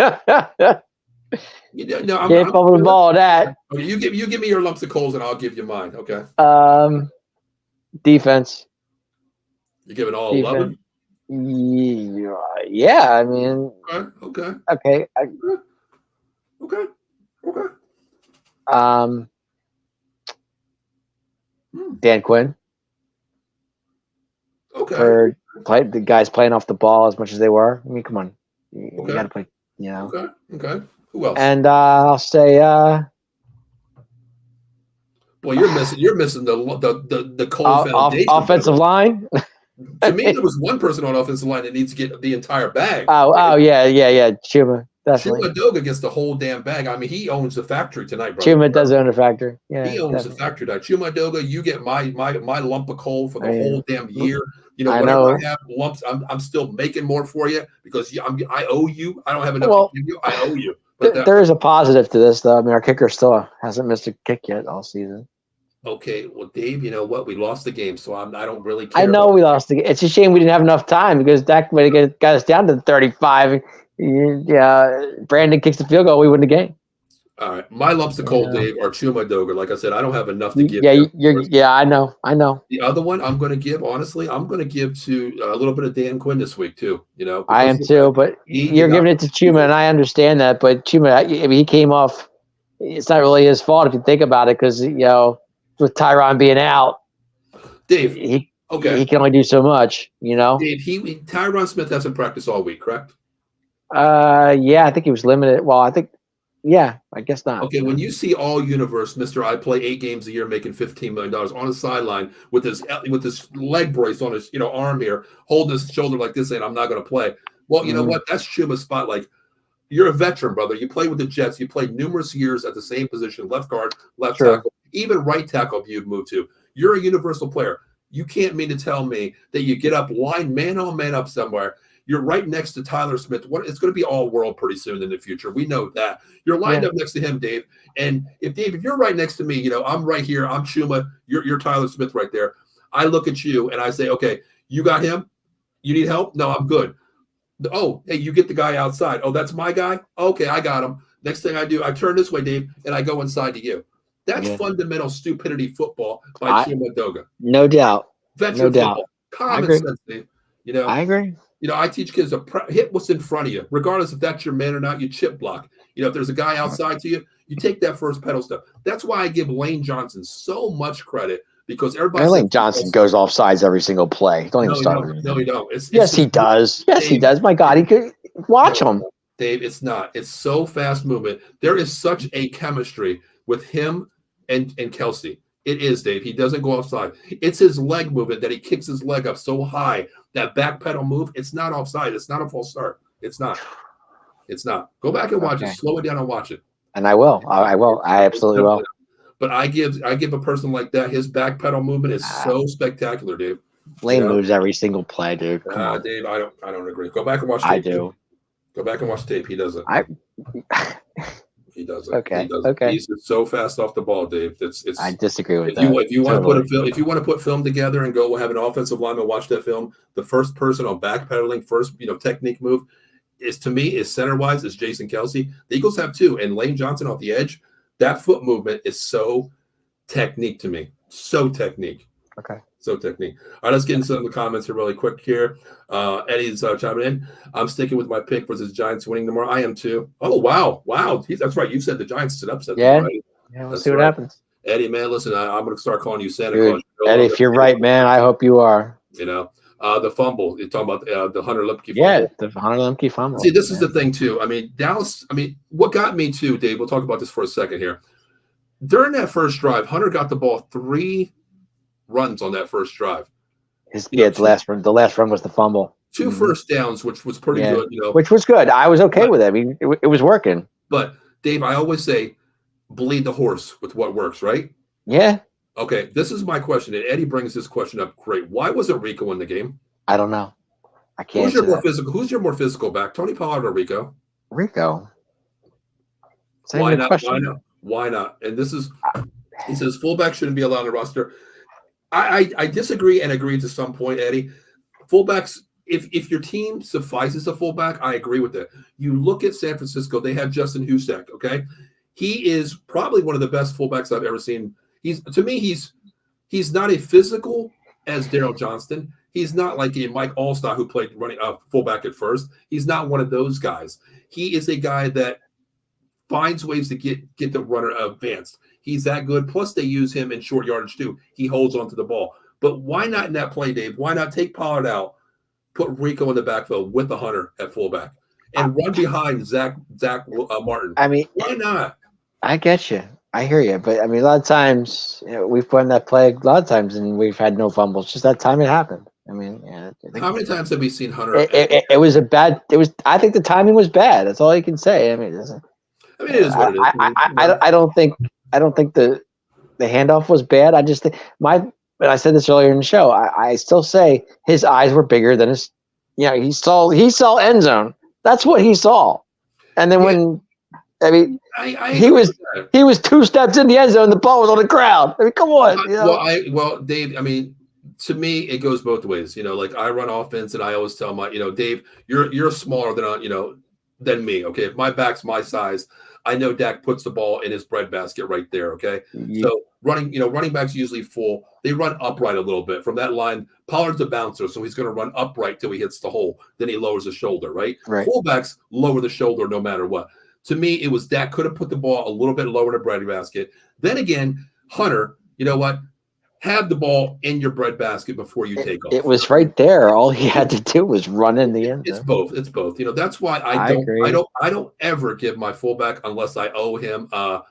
fumble the ball at that. Okay, you give me your lumps of coals and I'll give you mine. Okay. Defense. You're giving all 11? Yeah, I mean. Okay. Okay. Dan Quinn. Okay. For the guys playing off the ball as much as they were. I mean, come on. You got to play, Okay. Who else? And I'll say, boy, you're missing the cold foundation. offensive line. To me, there was one person on offensive line that needs to get the entire bag. Yeah. Chuma, definitely. Chuma Doga gets the whole damn bag. I mean, he owns the factory tonight, brother. Chuma does own the factory. Yeah, he owns the factory tonight. Chuma Doga, you get my lump of coal for the whole damn year. You know, whatever I have lumps, I'm still making more for you because I owe you. I don't have enough to give you. I owe you. But there is a positive to this, though. I mean, our kicker still hasn't missed a kick yet all season. Okay, well, Dave, you know what? We lost the game, so I don't really care. I know we lost the game. It's a shame we didn't have enough time because Dak might have got us down to 35. Yeah, Brandon kicks the field goal, we win the game. All right, my lumps of coal, Dave, are Chuma Doga. Like I said, I don't have enough to give. I know. The other one I'm going to give, honestly, I'm going to give to a little bit of Dan Quinn this week too. You know, I am too, but you're giving it to Chuma, and I understand that. But Chuma, I mean, he came off. It's not really his fault if you think about it, because with Tyron being out, Dave, he can only do so much. You know, Dave, Tyron Smith hasn't practiced all week, correct? Yeah, I think he was limited. Well, yeah, I guess not. Okay, when you see all universe, Mr. I play 8 games a year making $15 million on the sideline with his leg brace on his arm here, holding his shoulder like this, saying I'm not going to play. Well, you know what? That's Chuma's spot. Like, you're a veteran, brother. You played with the Jets. You played numerous years at the same position, left guard, left tackle, even right tackle if you'd move to. You're a universal player. You can't mean to tell me that you get up, line man on man up somewhere. You're right next to Tyler Smith. It's going to be all world pretty soon in the future. We know that. You're lined up next to him, Dave. And if you're right next to me, I'm right here. I'm Chuma. You're Tyler Smith right there. I look at you and I say, okay, you got him? You need help? No, I'm good. Oh, hey, you get the guy outside. Oh, that's my guy? Okay, I got him. Next thing I do, I turn this way, Dave, and I go inside to you. That's fundamental stupidity football by Chuma Doga. No doubt. Veteran football. Common sense, Dave. I agree. I teach kids to hit what's in front of you, regardless if that's your man or not. You chip block. If there's a guy outside to you, you take that first pedal step. That's why I give Lane Johnson so much credit, because everybody. Lane Johnson goes off sides every single play. Don't even start with him. No, he don't. Yes, he does. Yes, he does. My God, he could watch him. Dave, it's not. It's so fast movement. There is such a chemistry with him and Kelsey. It is, Dave. He doesn't go offside. It's his leg movement that he kicks his leg up so high. That back pedal move, it's not offside. It's not a false start. It's not. It's not. Go back and watch it. Slow it down and watch it. And I will. I will. I absolutely will. But I give a person like that, his back pedal movement is so spectacular, Dave. Lane moves every single play, dude. Dave, I don't agree. Go back and watch tape. I do. Go back and watch tape. He doesn't. He doesn't. Okay. He doesn't. Okay. He's so fast off the ball, Dave. I disagree with that. If you want to put film together and go have an offensive lineman watch that film, the first person on backpedaling, first technique move is center wise is Jason Kelsey. The Eagles have 2, and Lane Johnson off the edge. That foot movement is so technique to me. So technique. Okay. So technique. All right, let's get into some of the comments here really quick here. Eddie's chiming in. I'm sticking with my pick versus Giants winning tomorrow. I am too. Oh, wow. That's right. You said the Giants is an upset. Yeah. Right? Yeah, we'll see what happens. Eddie, man, listen, I'm going to start calling you Santa Claus. Eddie, if you're right, man, I hope you are. The fumble. You're talking about the Hunter Lemke fumble. Yeah, the Hunter Lemke fumble. See, this is the thing, too. I mean, Dallas, what got me, too, Dave, we'll talk about this for a second here. During that first drive, Hunter got the ball 3 runs on that first drive. The last run was the fumble. 2 first downs, which was pretty good. Which was good. I was okay with it. I mean, it was working. But, Dave, I always say, bleed the horse with what works, right? Yeah. Okay, this is my question, and Eddie brings this question up. Great. Why wasn't Rico in the game? I don't know. I can't. Who's your more physical back, Tony Pollard or Rico? Rico. Why not? Why not? And he says fullback shouldn't be allowed on the roster. I disagree and agree to some point, Eddie. Fullbacks, if your team suffices a fullback, I agree with that. You look at San Francisco; they have Justin Husak. Okay, he is probably one of the best fullbacks I've ever seen. He's not a physical as Daryl Johnston. He's not like a Mike Allstott who played running fullback at first. He's not one of those guys. He is a guy that finds ways to get the runner advanced. He's that good. Plus, they use him in short yardage too. He holds onto the ball. But why not in that play, Dave? Why not take Pollard out, put Rico in the backfield with the Hunter at fullback, and run behind Zach Martin. I mean, why not? I get you. I hear you, but I mean, a lot of times we've run that play a lot of times, and we've had no fumbles. Just that time it happened. I mean, How many times have we seen Hunter? It was a bad. It was. I think the timing was bad. That's all you can say. I mean, it is what it is. I don't think the handoff was bad. I just think but I said this earlier in the show. I still say his eyes were bigger than his. He saw end zone. That's what he saw, and then when. I mean, he was 2 steps in the end zone. The ball was on the ground. I mean, come on. Well, Dave. I mean, to me, it goes both ways. Like I run offense, and I always tell my, Dave, you're smaller than me. Okay, if my back's my size, I know Dak puts the ball in his breadbasket right there. Okay, so running backs usually full. They run upright a little bit from that line. Pollard's a bouncer, so he's going to run upright till he hits the hole. Then he lowers the shoulder. Right. Fullbacks lower the shoulder no matter what. To me, it was Dak could have put the ball a little bit lower in the breadbasket. Then again, Hunter, you know what? Have the ball in your breadbasket before you take off. It was right there. All he had to do was run in the end zone. It's both. That's why I don't ever give my fullback unless I owe him a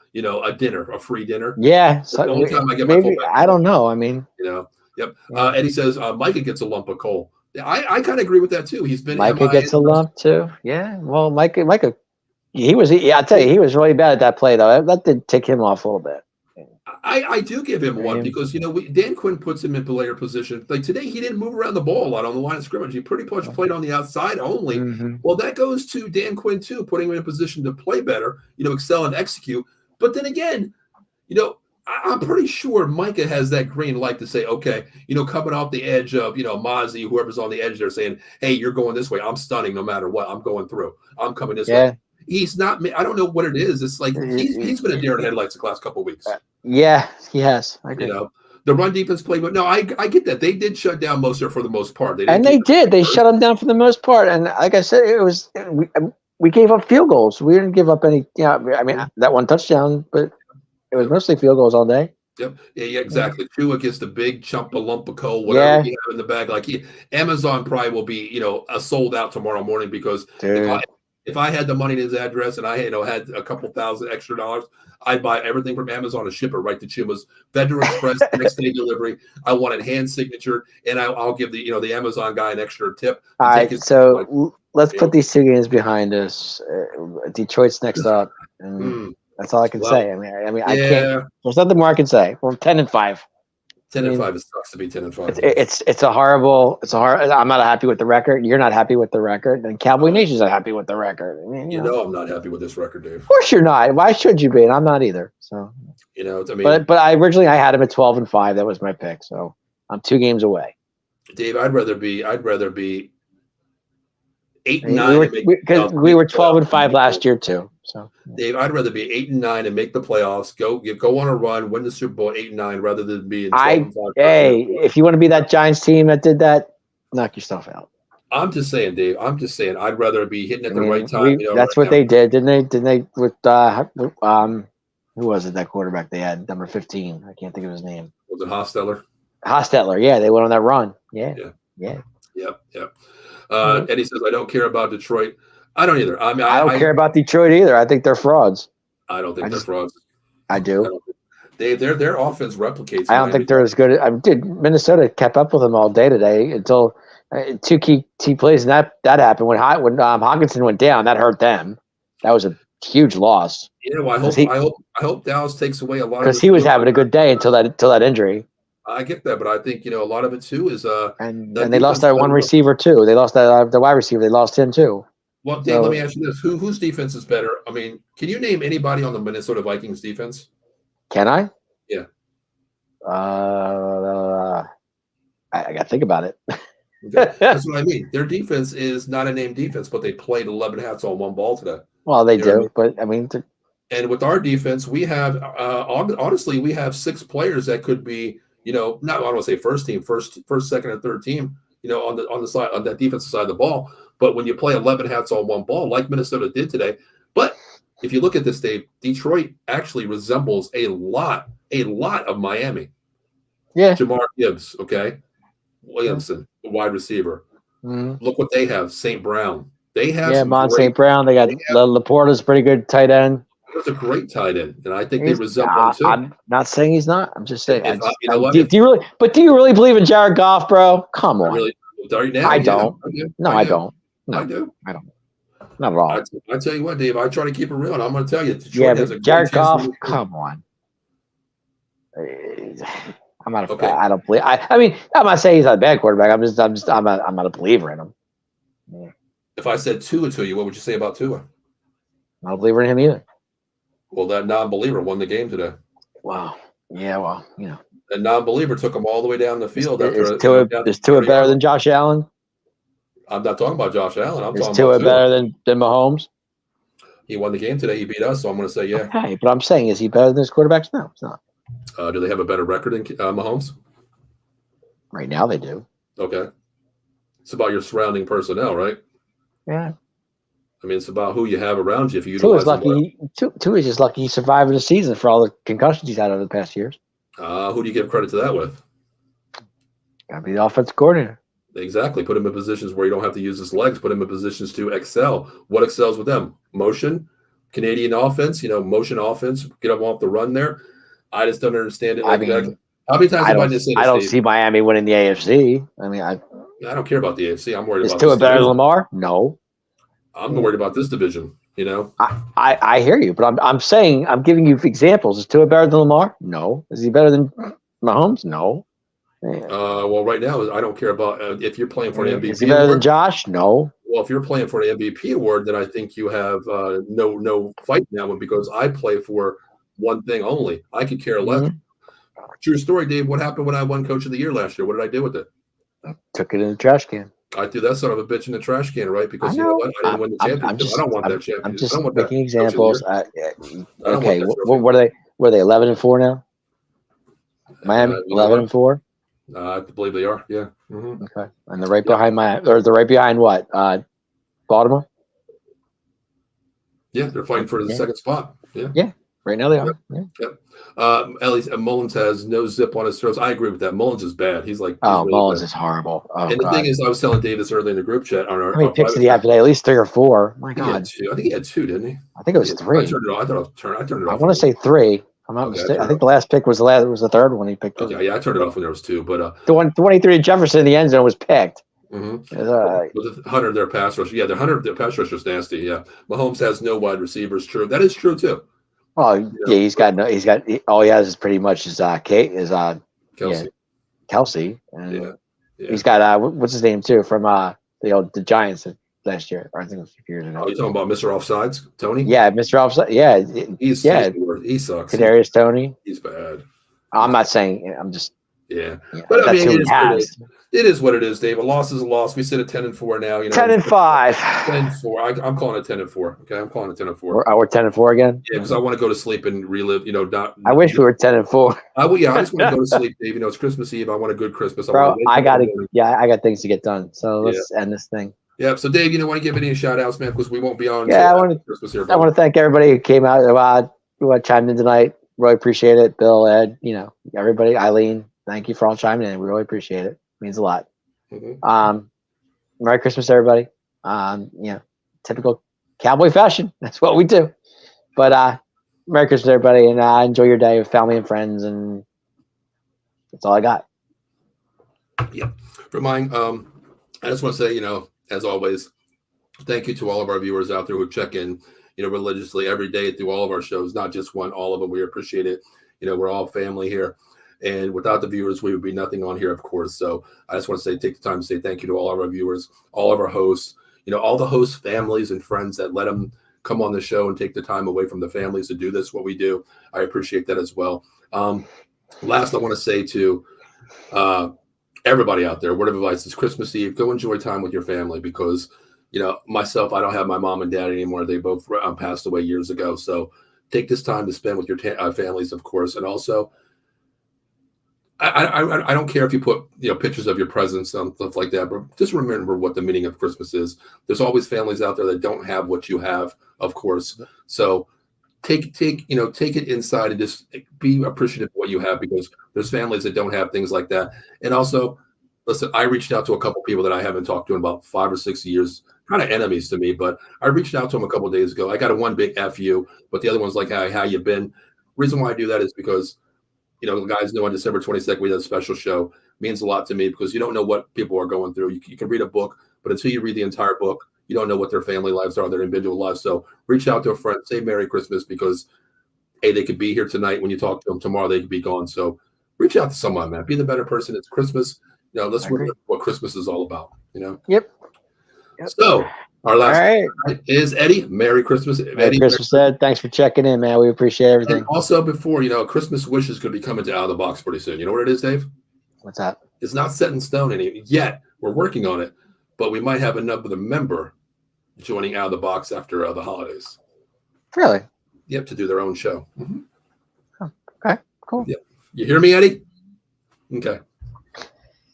dinner, a free dinner. Yeah. So the only time I get my fullback. I don't know. I mean, yep. Yeah. Eddie says Micah gets a lump of coal. I kind of agree with that too. He's been Micah gets a lump too. Yeah. Well, Micah. I tell you, he was really bad at that play though. That did tick him off a little bit. I do give him one because Dan Quinn puts him in player position. Like today, he didn't move around the ball a lot on the line of scrimmage. He pretty much played on the outside only. Mm-hmm. Well, that goes to Dan Quinn too, putting him in a position to play better, excel and execute. But then again, I'm pretty sure Micah has that green light to say, okay, coming off the edge of Mozzie, whoever's on the edge there, saying, hey, you're going this way. I'm stunning no matter what. I'm going through. I'm coming this way. He's not. I don't know what it is. It's like he's been a deer in headlights the last couple of weeks. Yeah, he has. I agree. The run defense played, but no, I get that they did shut down Moser for the most part. They shut him down for the most part. And like I said, we gave up field goals. We didn't give up any. I mean that one touchdown, but it was mostly field goals all day. Yep. Yeah, exactly. Tua gets the big chump of lump of coal, whatever he have in the bag. Like Amazon probably will be, sold out tomorrow morning because if I had the money in his address and I had a couple thousand extra dollars, I'd buy everything from Amazon and ship it right to Chuma's. Vendor Express, next day delivery. I want it hand signature, and I'll give the Amazon guy an extra tip. All right, so let's put these 2 games behind us. Detroit's next up, and that's all I can say. I mean, I can't. There's nothing more I can say. We're 10-5. 10-5. It sucks to be 10-5. It's a horrible. I'm not happy with the record. You're not happy with the record, and Cowboy Nation's not happy with the record. I mean, I'm not happy with this record, Dave. Of course you're not. Why should you be? And I'm not either. So but I originally had him at 12-5. That was my pick. So I'm 2 games away. Dave, I'd rather be 8-9 because we were 12-5 last year too. So Dave, I'd rather be 8-9 and make the playoffs, go on a run, win the Super Bowl 8-9 rather than being 12-5. Hey, if you want to be that Giants team that did that, knock yourself out. I'm just saying, Dave. I'd rather be hitting at the right time. That's what they did, didn't they? With who was it? That quarterback they had, number 15. I can't think of his name. Was it Hostetler? Hostetler, yeah. They went on that run. Yeah. Yep. Eddie says, I don't care about Detroit. I don't either. I mean, I don't care about Detroit either. I think they're frauds. I don't think they're frauds. I do. Their offense replicates. I don't think they're as good. Minnesota kept up with them all day today until 2 key plays, and that happened when Hockenson went down. That hurt them. That was a huge loss. I hope Dallas takes away a lot because he was having a good day until that injury. I get that, but I think a lot of it too is and they lost that one receiver too. They lost that the wide receiver. They lost him too. Well, Dave, let me ask you this: whose defense is better? I mean, can you name anybody on the Minnesota Vikings defense? Can I? Yeah. I got to think about it. Okay. That's what I mean. Their defense is not a named defense, but they played 11 hats on one ball today. Well, they do, but I mean. And with our defense, we have honestly, we have 6 players that could be, not I don't want to say first team, first, second, and third team, on the side on that defensive side of the ball. But when you play 11 hats on one ball, like Minnesota did today, but if you look at this, Dave, Detroit actually resembles a lot of Miami. Yeah. Jamar Gibbs, okay, Williamson, the wide receiver. Mm-hmm. Look what they have: St. Brown, They have Mon St. Brown. They got Laporta's pretty good tight end. That's a great tight end, and I think they resemble him too. I'm not saying he's not. I'm just saying. You know what? Do you really believe in Jared Goff, bro? Come on. I don't. No, I don't. No, I do. I don't. Not at all. I tell you what, Dave. I try to keep it real, and I'm going to tell you. But Jared Goff, come on. I'm not. Okay. I don't believe. I mean, I'm not saying he's not a bad quarterback. I'm not a believer in him. Yeah. If I said Tua to you, what would you say about Tua? Not a believer in him either. Well, that non-believer won the game today. Wow. Yeah. Well, a non-believer took him all the way down the field. Is Tua better than Josh Allen? I'm not talking about Josh Allen. I'm talking Tua about better than Mahomes? He won the game today. He beat us, so I'm going to say yeah. Okay, but I'm saying, is he better than his quarterbacks? No, it's not. Do they have a better record than Mahomes? Right now they do. Okay. It's about your surrounding personnel, right? Yeah. I mean, it's about who you have around you. If you Tua's lucky. Tua's just lucky he's surviving the season for all the concussions he's had over the past years. Who do you give credit to that with? Got to be the offensive coordinator. Exactly. Put him in positions where you don't have to use his legs. Put him in positions to excel. What excels with them? Motion, Canadian offense, motion offense. Get them off the run there. I just don't understand it. How many times have I just said I don't see Miami winning the AFC. I mean, I don't care about the AFC. I'm worried about this. Is Tua better than Lamar? No. I'm worried about this division. I hear you, but I'm saying, I'm giving you examples. Is Tua better than Lamar? No. Is he better than Mahomes? No. Well, right now, I don't care about if you're playing for an MVP. Is he better than Josh? No. Well, if you're playing for an MVP award, then I think you have no fight in that one, because I play for one thing only. I could care less. True story, Dave. What happened when I won Coach of the Year last year? What did I do with it? Took it in the trash can. I threw that son of a bitch in the trash can, right? Because you know what? I didn't win the championship. I don't want that championship. I'm just making examples. Okay, what are they? Were they 11-4 now? Miami 11-4. I believe they are. Yeah. Mm-hmm. Okay, and they're right behind they're right behind what? Baltimore. Yeah, they're fighting for the second spot. Yeah. Yeah. Right now they are. At least Mullins has no zip on his throats. I agree with that. Mullins is bad. He's really Mullins bad. is horrible. And the thing is, I was telling Dave this earlier in the group chat. How many picks did he have today? At least 3 or 4. My God. I think he had 2, didn't he? I think it was 3. I turned it off. I want to say 3. I'm not mistaken. I think the last pick was the third one he picked. Okay, yeah, I turned it off when there was 2. But the 23 Jefferson in the end zone was picked. Mm-hmm. With 100 their pass rush. Yeah, their 100 their pass rush was nasty. Yeah, Mahomes has no wide receivers. True, that is true too. Oh yeah, all he has is pretty much Kelsey. And he's got what's his name too from the Giants last year, or I think it was a few years ago. Oh, you talking about Mr. Offsides, Tony? Yeah, Mr. Offside. Yeah, he sucks. Kadarius Toney. He's bad. I'm not saying. I'm just. Yeah, but I mean, it is what it is, Dave. A loss is a loss. We sit at 10-4 now. 10-5. 10-4. I'm calling it 10-4. Okay, I'm calling it 10-4. We're 10-4 again. Yeah, because I want to go to sleep and relive. I wish we were 10-4. I just want to go to sleep, Dave. It's Christmas Eve. I want a good Christmas. Bro, I got things to get done. So let's end this thing. Yeah. So Dave, want to give any shout outs, man? Because we won't be on. Yeah, I want to thank everybody who came out, who chimed in tonight. Really appreciate it. Bill, Ed, everybody, Eileen. Thank you for all chiming in. We really appreciate it. It means a lot. Mm-hmm. Merry Christmas, everybody. Typical Cowboy fashion. That's what we do. But Merry Christmas, everybody, and enjoy your day with family and friends. And that's all I got. Yeah. For mine, I just want to say, as always, thank you to all of our viewers out there who check in, religiously every day through all of our shows, not just one, all of them. We appreciate it. We're all family here. And without the viewers, we would be nothing on here, of course. So I just want to take the time to say thank you to all of our viewers, all of our hosts, all the host families and friends that let them come on the show and take the time away from the families to do this, what we do. I appreciate that as well. Last, I want to say to everybody out there, word of advice is Christmas Eve, go enjoy time with your family because, myself, I don't have my mom and dad anymore. They both passed away years ago. So take this time to spend with your families, of course. And also, I don't care if you put pictures of your presents and stuff like that, but just remember what the meaning of Christmas is. There's always families out there that don't have what you have, of course. So take it inside and just be appreciative of what you have because there's families that don't have things like that. And also, listen, I reached out to a couple people that I haven't talked to in about 5 or 6 years kind of enemies to me, but I reached out to them a couple of days ago. I got a one big F you, but the other one's like, hey, how you been? Reason why I do that is because, you know, the guys know on December 22nd, we did a special show. It means a lot to me because you don't know what people are going through. You can read a book, but until you read the entire book, you don't know what their family lives are, their individual lives. So reach out to a friend, say Merry Christmas, because hey, they could be here tonight. When you talk to them tomorrow, they could be gone. So reach out to someone, man. Be the better person. It's Christmas. You know, let's remember what Christmas is all about, you know? Yep. So our last night is Eddie. Merry Christmas. Merry Christmas, Ed. Thanks for checking in, man. We appreciate everything. And also, before, you know, Christmas wish is going to be coming to Out of the Box pretty soon. You know what it is, Dave? What's that? It's not set in stone yet. We're working on it, but we might have another member joining Out of the Box after the holidays. Really? Yep, to do their own show. Mm-hmm. Oh, okay, cool. Yep. You hear me, Eddie? Okay.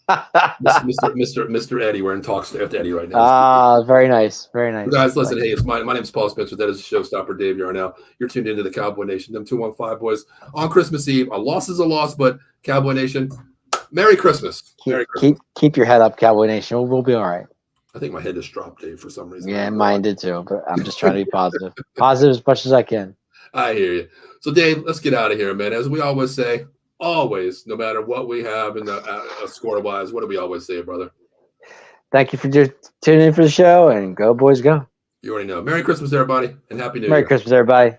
Mr. Eddie, we're in talks with Eddie right now. Ah, very nice, very nice. Guys, listen, hey, it's my name's Paul Spencer. That is Showstopper Dave Yarnell. You're tuned into the Cowboy Nation. Them 215 boys on Christmas Eve. A loss is a loss, but Cowboy Nation, Merry Christmas. Merry Christmas. Keep your head up, Cowboy Nation. We'll be all right. I think my head just dropped, Dave, for some reason. Yeah, mine did too, but I'm just trying to be positive. Positive as much as I can. I hear you. So, Dave, let's get out of here, man. As we always say, always, no matter what we have in the score-wise, what do we always say, brother? Thank you for tuning in for the show, and go, boys, go. You already know. Merry Christmas, everybody, and Happy New Year. Merry Christmas, everybody.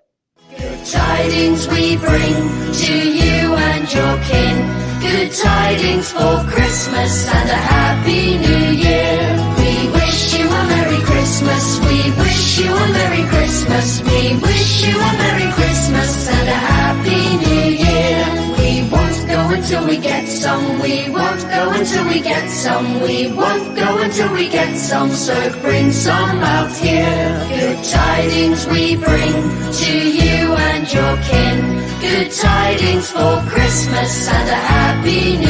Good tidings we bring to you and your kin. Good tidings for Christmas and a Happy New Year. We wish you a Merry Christmas. We wish you a Merry Christmas. We wish you a Merry Christmas and a Happy New Year. We won't go until we get some. We won't go until we get some. We won't go until we get some. So bring some out here. Good tidings we bring to you and your kin. Good tidings for Christmas and a Happy New Year.